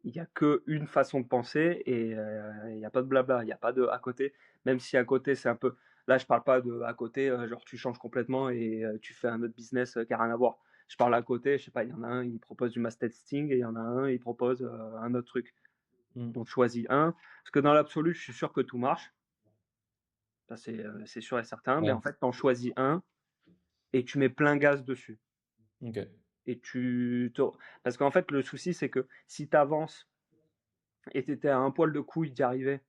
Speaker 2: Il n'y a qu'une façon de penser et il n'y a pas de blabla, il n'y a pas de à côté. Même si à côté, c'est un peu. Là, je parle pas de à côté, genre tu changes complètement et tu fais un autre business qui n'a rien à voir. Je parle à côté, je sais pas, il y en a un, il propose du mass testing et il y en a un, il propose un autre truc.
Speaker 1: Hmm.
Speaker 2: Donc choisis un. Parce que dans l'absolu, je suis sûr que tout marche. Ça, c'est sûr et certain. Mais
Speaker 1: Ouais.
Speaker 2: en fait, tu en choisis un et tu mets plein gaz dessus.
Speaker 1: Ok.
Speaker 2: Et Parce qu'en fait, le souci, c'est que si tu avances et tu étais à un poil de couille d'y arriver,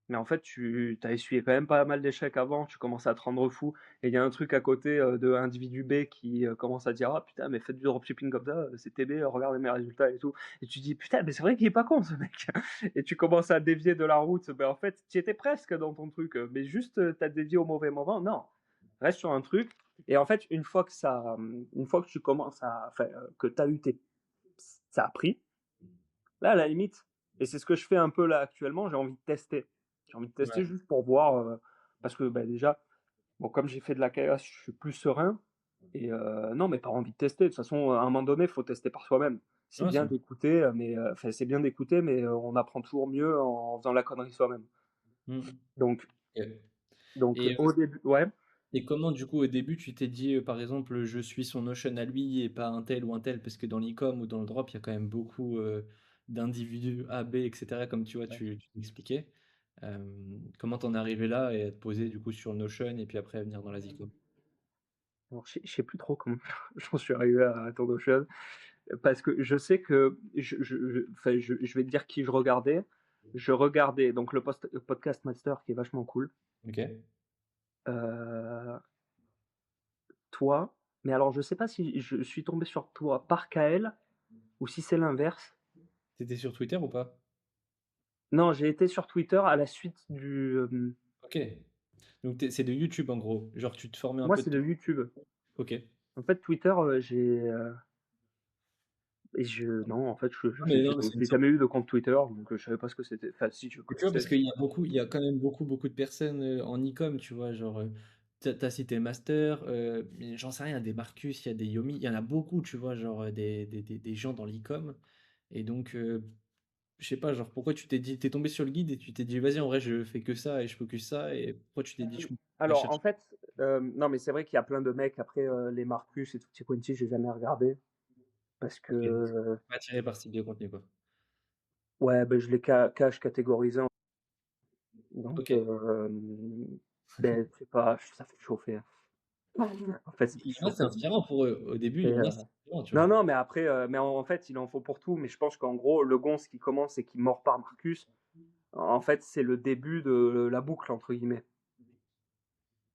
Speaker 2: mais en fait, tu as essuyé quand même pas mal d'échecs avant, tu commences à te rendre fou, et il y a un truc à côté de individu B qui commence à dire ah putain, mais faites du dropshipping comme ça, c'est TB, regardez mes résultats et tout. Et tu dis putain, mais c'est vrai qu'il est pas con ce mec. Et tu commences à dévier de la route, mais en fait, tu étais presque dans ton truc, mais juste tu as dévié au mauvais moment. Non, reste sur un truc. Et en fait, une fois que tu commences enfin, que tu as eu ça a pris, là, à la limite, et c'est ce que je fais un peu là actuellement, j'ai envie de tester. J'ai envie de tester
Speaker 1: Ouais.
Speaker 2: juste pour voir, parce que bah, déjà, bon, comme j'ai fait de la KS, je suis plus serein. Et non, mais pas envie de tester. De toute façon, à un moment donné, il faut tester par soi-même. C'est
Speaker 1: Ouais,
Speaker 2: bien d'écouter, mais enfin, c'est bien d'écouter, mais on apprend toujours mieux en faisant la connerie soi-même.
Speaker 1: Hmm.
Speaker 2: Donc,
Speaker 1: Ok.
Speaker 2: donc
Speaker 1: Et,
Speaker 2: au début, ouais.
Speaker 1: et comment, du coup, au début, tu t'es dit, par exemple, je suis son Notion à lui et pas un tel ou un tel, parce que dans l'e-com ou dans le drop, il y a quand même beaucoup d'individus A, B, etc., comme tu vois, tu t'expliquais. Comment t'en es arrivé là et à te poser, du coup, sur Notion et puis après à venir dans la Zcom?
Speaker 2: Alors, je sais plus trop comment j'en suis arrivé à ton Notion, parce que je sais que enfin, je vais te dire qui je regardais. Je regardais donc le podcast Master qui est vachement cool.
Speaker 1: Ok.
Speaker 2: Euh, Toi, mais alors je sais pas si je suis tombé sur toi par KL ou si c'est l'inverse.
Speaker 1: T'étais sur Twitter ou pas?
Speaker 2: Non, j'ai été sur Twitter à la suite
Speaker 1: Ok. Donc c'est de YouTube en gros. Genre tu te formais un
Speaker 2: moi,
Speaker 1: peu de
Speaker 2: c'est de
Speaker 1: tout.
Speaker 2: YouTube.
Speaker 1: Ok.
Speaker 2: En fait, Twitter, non, en fait,
Speaker 1: Non, mais c'est une
Speaker 2: j'ai
Speaker 1: sorte.
Speaker 2: jamais eu de compte Twitter, donc je savais pas ce que c'était. Enfin, si je
Speaker 1: Et tu vois,
Speaker 2: connaissais.
Speaker 1: parce qu'il y a beaucoup, il y a quand même beaucoup de personnes en e-com, tu vois, genre, t'as cité Master, mais j'en sais rien, des Marcus, il y a des Yomi, il y en a beaucoup, tu vois, genre, des gens dans l'e-com. Et donc, je sais pas, genre, pourquoi tu t'es dit, t'es tombé sur le guide et tu t'es dit, vas-y, en vrai, je fais que ça et je focus ça, et pourquoi tu t'es dit, je vais
Speaker 2: Alors, en
Speaker 1: chercher,
Speaker 2: fait, non, mais c'est vrai qu'il y a plein de mecs. Après, les Marcus et Tutti Quanti, j'ai jamais regardé parce que,
Speaker 1: ok, pas attiré par ce type de contenu, quoi.
Speaker 2: ouais, ben, je les cache catégorisés. Donc,
Speaker 1: Ok.
Speaker 2: ben, c'est pas, ça fait chauffer. En fait, c'est
Speaker 1: Il y en a, c'est
Speaker 2: chauffer.
Speaker 1: inspirant pour eux. Au début,
Speaker 2: Et,
Speaker 1: il y en a, c'est inspirant, tu vois.
Speaker 2: non, non, mais après, mais en fait, il en faut pour tout. Mais je pense qu'en gros, le gonze qui commence et qui mord par Marcus, en fait, c'est le début de la boucle, entre guillemets.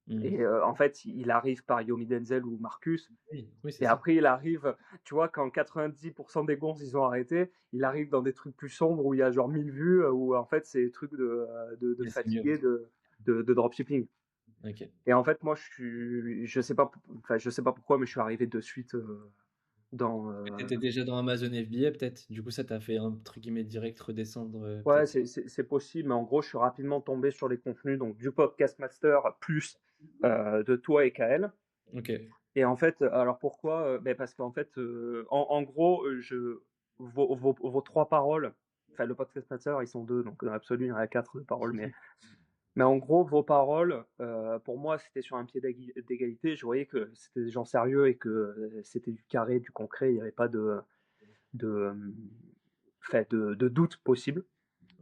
Speaker 1: Hmm.
Speaker 2: Et en fait, il arrive par Yomi Denzel ou Marcus.
Speaker 1: Oui, oui, c'est
Speaker 2: Et
Speaker 1: ça.
Speaker 2: après, il arrive, tu vois, quand 90% des gonzes, ils ont arrêté, il arrive dans des trucs plus sombres où il y a genre 1000 vues, où en fait, c'est des trucs de
Speaker 1: Mais c'est mieux.
Speaker 2: fatigué de dropshipping.
Speaker 1: Ok.
Speaker 2: Et en fait, moi, je sais pas, enfin, je sais pas pourquoi, mais je suis arrivé de suite. dans,
Speaker 1: Tu étais déjà dans Amazon FBA peut-être? Du coup, ça t'a fait entre guillemets direct redescendre
Speaker 2: ouais,
Speaker 1: peut-être.
Speaker 2: c'est possible, mais en gros, je suis rapidement tombé sur les contenus donc du Podcast Master plus, de toi et Kael.
Speaker 1: Ok.
Speaker 2: Et en fait, alors pourquoi? Beh, parce qu'en fait, en gros, vos 3 paroles, enfin le Podcast Master, ils sont 2, donc dans l'absolu, il y en a 4 de paroles, mais en gros, vos paroles, pour moi, c'était sur un pied d'égalité. Je voyais que c'était des gens sérieux et que, c'était du carré, du concret, il y avait pas de, enfin de doute possible.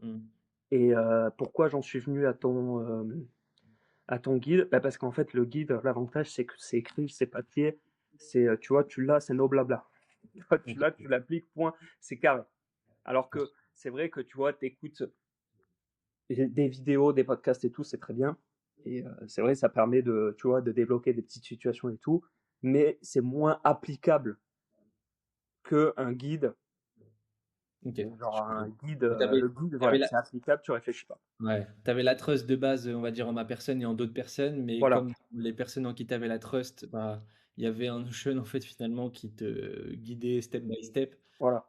Speaker 1: Hmm.
Speaker 2: Et pourquoi j'en suis venu à ton guide? Bah, parce qu'en fait, le guide, l'avantage, c'est que c'est écrit, c'est papier, c'est, tu vois, tu l'as, c'est no blabla. Tu vois, tu
Speaker 1: Ok.
Speaker 2: l'as, tu l'appliques, point, c'est carré. Alors que c'est vrai que tu vois, tu écoutes des vidéos, des podcasts et tout, c'est très bien. Et c'est vrai, ça permet de, tu vois, de débloquer des petites situations et tout, mais c'est moins applicable qu'un guide.
Speaker 1: Ok.
Speaker 2: Genre
Speaker 1: Je
Speaker 2: un
Speaker 1: comprends.
Speaker 2: guide,
Speaker 1: Mais T'avais,
Speaker 2: le guide,
Speaker 1: t'avais
Speaker 2: voilà,
Speaker 1: la,
Speaker 2: c'est applicable, tu réfléchis pas.
Speaker 1: ouais, t'avais la trust de base, on va dire en ma personne et en d'autres personnes, mais
Speaker 2: Voilà,
Speaker 1: comme les personnes en qui t'avais la trust, bah, il y avait un Notion en fait finalement qui te guidait step by step.
Speaker 2: voilà.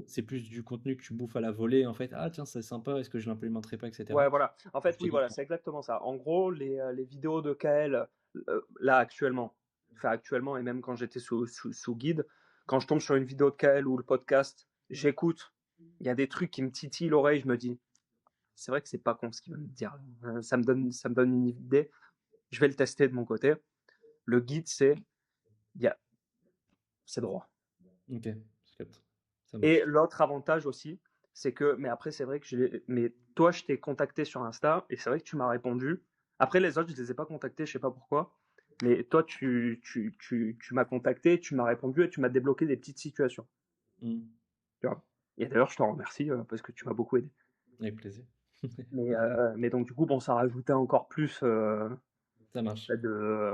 Speaker 1: C'est plus du contenu que tu bouffes à la volée en fait. Ah tiens, c'est sympa, est-ce que je l'implémenterai pas,
Speaker 2: Ouais,
Speaker 1: etc.
Speaker 2: voilà. En fait,
Speaker 1: J'étais
Speaker 2: oui, voilà,
Speaker 1: content.
Speaker 2: c'est exactement ça. En gros, les vidéos de Kael, là, actuellement, enfin, actuellement, et même quand j'étais sous guide, quand je tombe sur une vidéo de Kael ou le podcast, j'écoute. Il y a des trucs qui me titillent l'oreille, je me dis, c'est vrai que c'est pas con ce qu'il va me dire. Ça me donne une idée. Je vais le tester de mon côté. Le guide, il y a, c'est droit.
Speaker 1: Ok, je capte. Ça
Speaker 2: Et
Speaker 1: marche.
Speaker 2: l'autre avantage aussi, c'est que, mais après, c'est vrai que mais toi, je t'ai contacté sur Insta et c'est vrai que tu m'as répondu. Après, les autres, je les ai pas contactés, je sais pas pourquoi. Mais toi, tu m'as contacté, tu m'as répondu et tu m'as débloqué des petites situations.
Speaker 1: Hmm.
Speaker 2: Tu vois. Et d'ailleurs, je t'en remercie parce que tu m'as beaucoup aidé.
Speaker 1: Avec plaisir.
Speaker 2: Mais donc, du coup, bon, ça rajoutait encore plus
Speaker 1: Ça marche.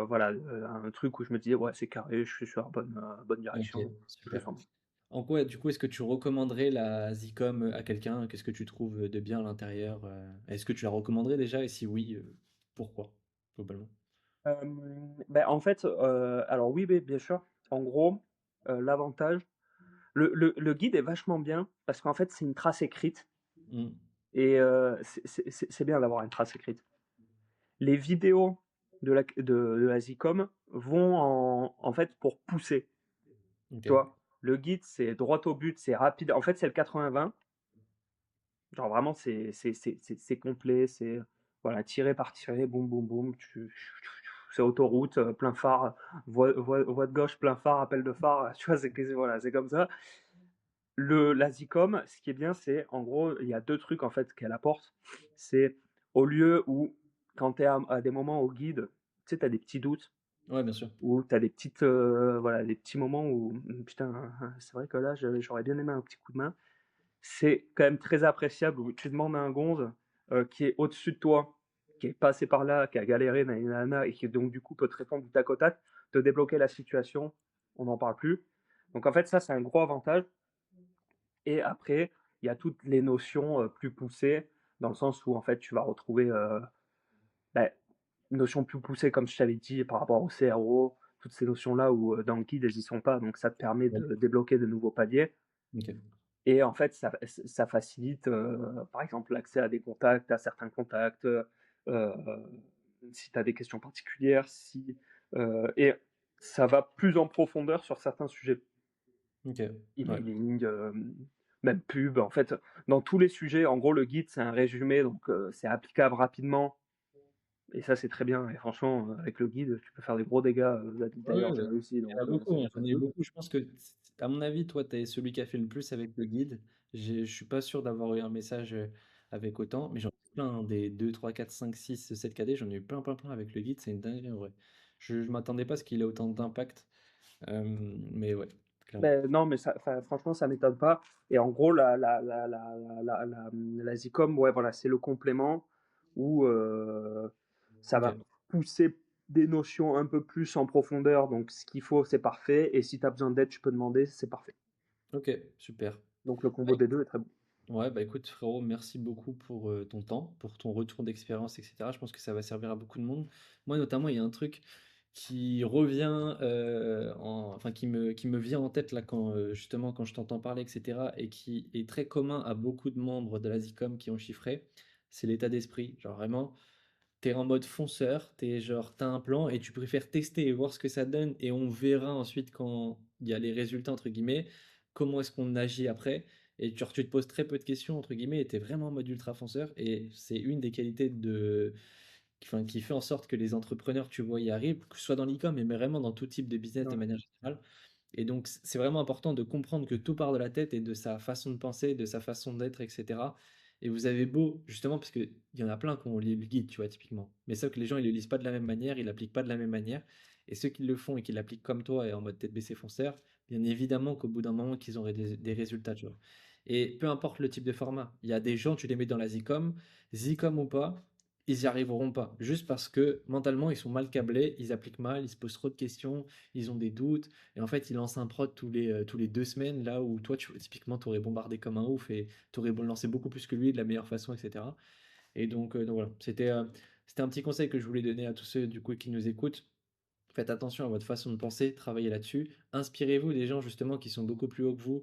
Speaker 2: voilà, un truc où je me disais, ouais, c'est carré, je suis sur la bonne
Speaker 1: Ok,
Speaker 2: direction. Je le
Speaker 1: super.
Speaker 2: sens bien.
Speaker 1: En quoi, du coup, est-ce que tu recommanderais la Zcom à quelqu'un? Qu'est-ce que tu trouves de bien à l'intérieur? Est-ce que tu la recommanderais déjà? Et si oui, pourquoi, globalement?
Speaker 2: Ben, en fait, alors oui, bien sûr. En gros, l'avantage, le guide est vachement bien parce qu'en fait, c'est une trace écrite
Speaker 1: Hmm.
Speaker 2: et c'est bien d'avoir une trace écrite. Les vidéos de la Zcom vont en fait pour pousser.
Speaker 1: Ok.
Speaker 2: Tu vois, le guide, c'est droit au but, c'est rapide. En fait, c'est le 80-20. Genre vraiment, c'est complet, c'est voilà, tiré par tiré, boum, boum, boum. C'est autoroute, plein phare, voie de gauche, plein phare, appel de phare. Tu vois, voilà, c'est comme ça. La Zicom, ce qui est bien, c'est en gros, il y a deux trucs en fait qu'elle apporte. C'est au lieu où, quand tu es à des moments au guide, tu sais, tu as des petits doutes,
Speaker 1: Ouais, bien sûr.
Speaker 2: ou tu as des petites, voilà, des petits moments où, putain, c'est vrai que là, j'aurais bien aimé un petit coup de main. C'est quand même très appréciable où tu demandes à un gonze qui est au-dessus de toi, qui est passé par là, qui a galéré, nanana, et qui donc du coup peut te répondre du tac au tac, te débloquer la situation, on n'en parle plus. Donc en fait, ça, c'est un gros avantage. Et après, il y a toutes les notions plus poussées, dans le sens où en fait, tu vas retrouver bah, une notion plus poussée, comme je t'avais dit, par rapport au CRO, toutes ces notions-là où dans le guide, elles n'y sont pas, donc ça te permet
Speaker 1: Ouais.
Speaker 2: de débloquer de nouveaux paliers.
Speaker 1: Ok.
Speaker 2: Et en fait, ça facilite, par exemple, l'accès à des contacts, à certains contacts, si tu as des questions particulières, et ça va plus en profondeur sur certains sujets.
Speaker 1: Ok. Ouais.
Speaker 2: Emailing, même pub, en fait, dans tous les sujets, en gros, le guide, c'est un résumé, donc c'est applicable rapidement. Et ça, c'est très bien. Et franchement, avec le guide, tu peux faire des gros dégâts.
Speaker 1: Ouais,
Speaker 2: D'ailleurs, j'ai réussi,
Speaker 1: il y en
Speaker 2: donc
Speaker 1: a beaucoup,
Speaker 2: c'est
Speaker 1: hein,
Speaker 2: bien
Speaker 1: j'en ai eu
Speaker 2: foutu.
Speaker 1: beaucoup. Je pense que, à mon avis, toi, tu es celui qui a fait le plus avec le guide. Je suis pas sûr d'avoir eu un message avec autant, mais j'en ai plein, hein, des 2, 3, 4, 5, 6, 7 KD, j'en ai eu plein, plein, plein avec le guide, c'est une dinguerie en vrai. Je m'attendais pas à ce qu'il ait autant d'impact, mais ouais, clairement.
Speaker 2: Non, mais ça, franchement, ça m'étonne pas. Et en gros, la Zicom, ouais, voilà, c'est le complément où ça
Speaker 1: Ok,
Speaker 2: va pousser des notions un peu plus en profondeur. Donc, ce qu'il faut, c'est parfait. Et si tu as besoin d'aide, tu peux demander, c'est parfait.
Speaker 1: ok, super.
Speaker 2: Donc, le
Speaker 1: Ouais,
Speaker 2: combo des deux est très bon.
Speaker 1: ouais, bah écoute, frérot, merci beaucoup pour ton temps, pour ton retour d'expérience, etc. Je pense que ça va servir à beaucoup de monde. Moi, notamment, il y a un truc. qui revient, enfin qui me vient en tête là quand, justement quand je t'entends parler et cetera et qui est très commun à beaucoup de membres de la Zicom qui ont chiffré, c'est l'état d'esprit. Genre vraiment, t'es en mode fonceur, t'es genre, t'as un plan et tu préfères tester et voir ce que ça donne et on verra ensuite quand il y a les résultats entre guillemets, comment est-ce qu'on agit après. Et genre, tu te poses très peu de questions entre guillemets et t'es vraiment en mode ultra fonceur et c'est une des qualités enfin, qui fait en sorte que les entrepreneurs, tu vois, y arrivent, que ce soit dans l'e-com mais vraiment dans tout type de business de
Speaker 2: Ouais.
Speaker 1: manière générale. Et donc, c'est vraiment important de comprendre que tout part de la tête et de sa façon de penser, de sa façon d'être, etc. Et vous avez beau, justement, parce qu'il y en a plein qui ont lu le guide, tu vois, typiquement. Mais sauf que les gens, ils le lisent pas de la même manière, ils l'appliquent pas de la même manière. Et ceux qui le font et qui l'appliquent comme toi et en mode tête baissée fonceur, bien évidemment qu'au bout d'un moment, qu'ils auraient des résultats, tu vois. Et peu importe le type de format, il y a des gens, tu les mets dans la Zcom, Zcom ou pas, ils y arriveront pas. Juste parce que mentalement, ils sont mal câblés, ils appliquent mal, ils se posent trop de questions, ils ont des doutes. Et en fait, il lance un prod tous les 2 semaines, là où toi, typiquement, tu aurais bombardé comme un ouf et tu aurais lancé beaucoup plus que lui de la meilleure façon, etc. Et donc voilà, c'était un petit conseil que je voulais donner à tous ceux du coup qui nous écoutent. Faites attention à votre façon de penser, travaillez là-dessus. Inspirez-vous des gens justement qui sont beaucoup plus hauts que vous.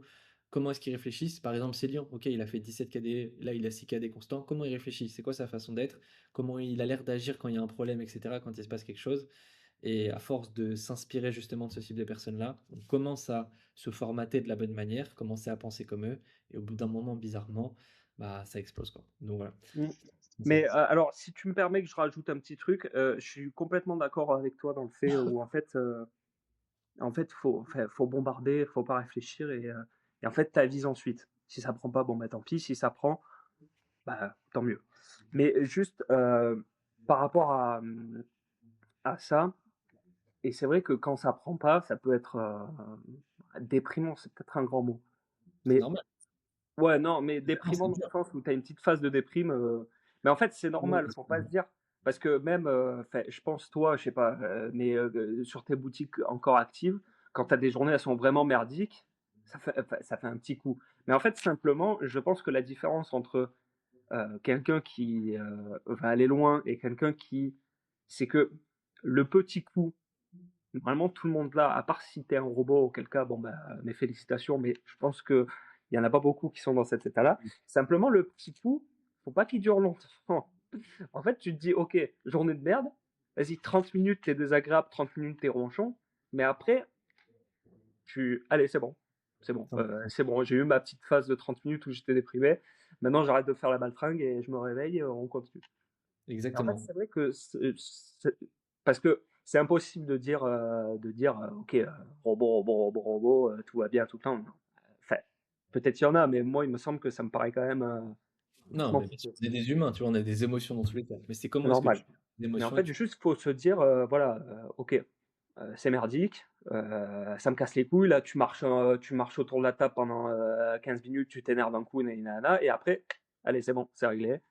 Speaker 1: Comment est-ce qu'ils réfléchissent? Par exemple, Célian, ok, il a fait 17 KD, là il a 6 KD constant. Comment il réfléchit? C'est quoi sa façon d'être? Comment il a l'air d'agir quand il y a un problème, etc., quand il se passe quelque chose? Et à force de s'inspirer justement de ce type de personnes-là, on commence à se formater de la bonne manière, commencer à penser comme eux, et au bout d'un moment, bizarrement, bah ça explose quoi. Donc voilà.
Speaker 2: Mm.
Speaker 1: C'est ça.
Speaker 2: Mais alors, si tu me permets que je rajoute un petit truc, je suis complètement d'accord avec toi dans le fait où en fait, faut bombarder, faut pas réfléchir et en fait, t'avises ensuite. Si ça prend pas, bon bah tant pis. Si ça prend, bah tant mieux. Mais juste par rapport à ça, et c'est vrai que quand ça prend pas, ça peut être déprimant, c'est peut-être un grand mot.
Speaker 1: C'est
Speaker 2: Mais
Speaker 1: normal.
Speaker 2: ouais, non, mais
Speaker 1: Non,
Speaker 2: déprimant
Speaker 1: c'est
Speaker 2: dans le
Speaker 1: dur.
Speaker 2: sens où tu as une petite phase de déprime. Mais en fait, c'est
Speaker 1: Ouais,
Speaker 2: normal, faut pas se dire. Parce que même, je pense, toi, je sais pas, mais sur tes boutiques encore actives, quand tu as des journées, elles sont vraiment merdiques, ça fait un petit coup. Mais en fait, simplement, je pense que la différence entre quelqu'un qui va aller loin et quelqu'un qui. C'est que le petit coup, normalement, tout le monde là, à part si t'es un robot, auquel cas, bon, bah, mes félicitations, mais je pense que il y en a pas beaucoup qui sont dans cet état-là. Simplement, le petit coup, faut pas qu'il dure longtemps. En fait, tu te dis, ok, journée de merde, vas-y, 30 minutes, t'es désagréable, 30 minutes, t'es ronchon, mais après, allez, c'est bon, j'ai eu ma petite phase de 30 minutes où j'étais déprimé, maintenant j'arrête de faire la baltringue et je me réveille, on continue. Et en fait,
Speaker 1: Exactement.
Speaker 2: c'est vrai que parce que c'est impossible de dire ok, robot, tout va bien tout le temps. Enfin, peut-être il y en a, mais moi, il me semble que ça me paraît quand même
Speaker 1: Non, mais bien sûr,
Speaker 2: compliqué.
Speaker 1: on est des humains, tu vois, on a des émotions dans tous les cas. Mais c'est
Speaker 2: C'est
Speaker 1: comment est-ce que tu
Speaker 2: normal.
Speaker 1: fais des
Speaker 2: Mais en
Speaker 1: émotions et
Speaker 2: fait,
Speaker 1: tu...
Speaker 2: juste faut se dire voilà, ok, c'est merdique, ça me casse les couilles. Là, tu marches autour de la table pendant 15 minutes, tu t'énerves un coup, nanana, et après, allez, c'est bon, c'est réglé.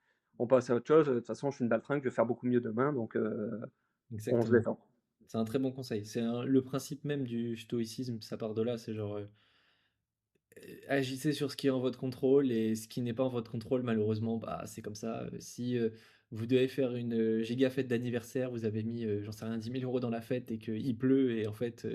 Speaker 2: On passe à autre chose. De toute façon, je suis une baltringue, je vais faire beaucoup mieux demain, donc on se
Speaker 1: Exactement.
Speaker 2: détend.
Speaker 1: C'est un très bon conseil. Le principe même du stoïcisme, ça part de là, c'est genre agissez sur ce qui est en votre contrôle et ce qui n'est pas en votre contrôle, malheureusement, bah c'est comme ça. Si vous devez faire une giga fête d'anniversaire, vous avez mis, j'en sais rien, 10 000 € dans la fête et qu'il pleut et en fait,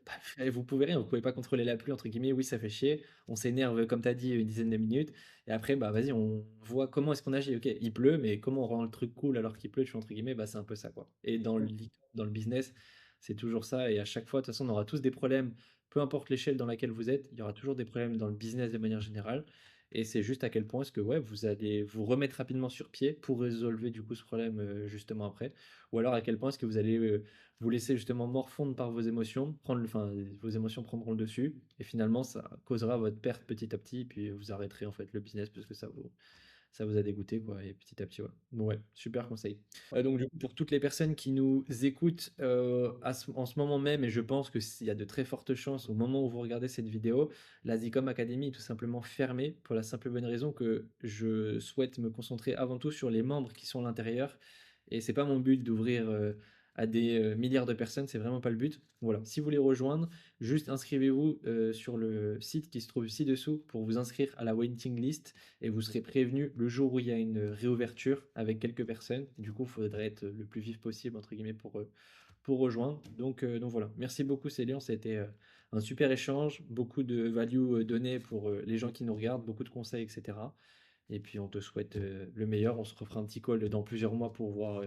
Speaker 1: bah, vous pouvez rien, vous pouvez pas contrôler la pluie, entre guillemets, oui, ça fait chier. On s'énerve, comme tu as dit, une dizaine de minutes et après, bah vas-y, on voit comment est-ce qu'on agit. Ok, il pleut, mais comment on rend le truc cool alors qu'il pleut, tu vois, entre guillemets, bah c'est un peu ça, quoi. Et dans le business, c'est toujours ça et à chaque fois, de toute façon, on aura tous des problèmes peu importe l'échelle dans laquelle vous êtes, il y aura toujours des problèmes dans le business de manière générale. Et c'est juste à quel point est-ce que ouais, vous allez vous remettre rapidement sur pied pour résolver du coup ce problème justement après. Ou alors à quel point est-ce que vous allez vous laisser justement morfondre par vos émotions, enfin vos émotions prendront le dessus. Et finalement ça causera votre perte petit à petit. Puis vous arrêterez en fait le business parce que ça vous a dégoûté, quoi, et petit à petit, ouais. Bon, ouais, super conseil. Donc, du coup, pour toutes les personnes qui nous écoutent en ce moment même, et je pense que s'il y a de très fortes chances au moment où vous regardez cette vidéo, la Zcom Academy est tout simplement fermée pour la simple et bonne raison que je souhaite me concentrer avant tout sur les membres qui sont à l'intérieur. Et c'est pas mon but d'ouvrir à des milliards de personnes, c'est vraiment pas le but. Voilà, si vous voulez rejoindre, juste inscrivez-vous sur le site qui se trouve ci-dessous pour vous inscrire à la waiting list et vous serez prévenu le jour où il y a une réouverture avec quelques personnes. Du coup, il faudrait être le plus vif possible, entre guillemets, pour rejoindre. Donc voilà. Merci beaucoup Célian, ça a été un super échange, beaucoup de value donné pour les gens qui nous regardent, beaucoup de conseils, etc. Et puis on te souhaite le meilleur. On se refera un petit call dans plusieurs mois pour voir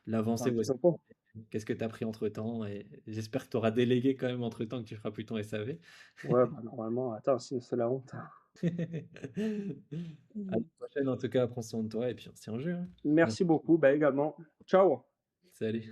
Speaker 1: l'avancée,
Speaker 2: Un
Speaker 1: où
Speaker 2: petit
Speaker 1: est-ce que
Speaker 2: topo.
Speaker 1: qu'est-ce que tu as pris entre-temps. Et j'espère que tu auras délégué quand même entre-temps, que tu feras plus ton SAV.
Speaker 2: Ouais, bah, normalement, attends, sinon c'est la honte.
Speaker 1: À la prochaine, en tout cas, prends soin de toi et puis on se tient en jeu, hein.
Speaker 2: Merci beaucoup, bah, également. Ciao.
Speaker 1: Salut.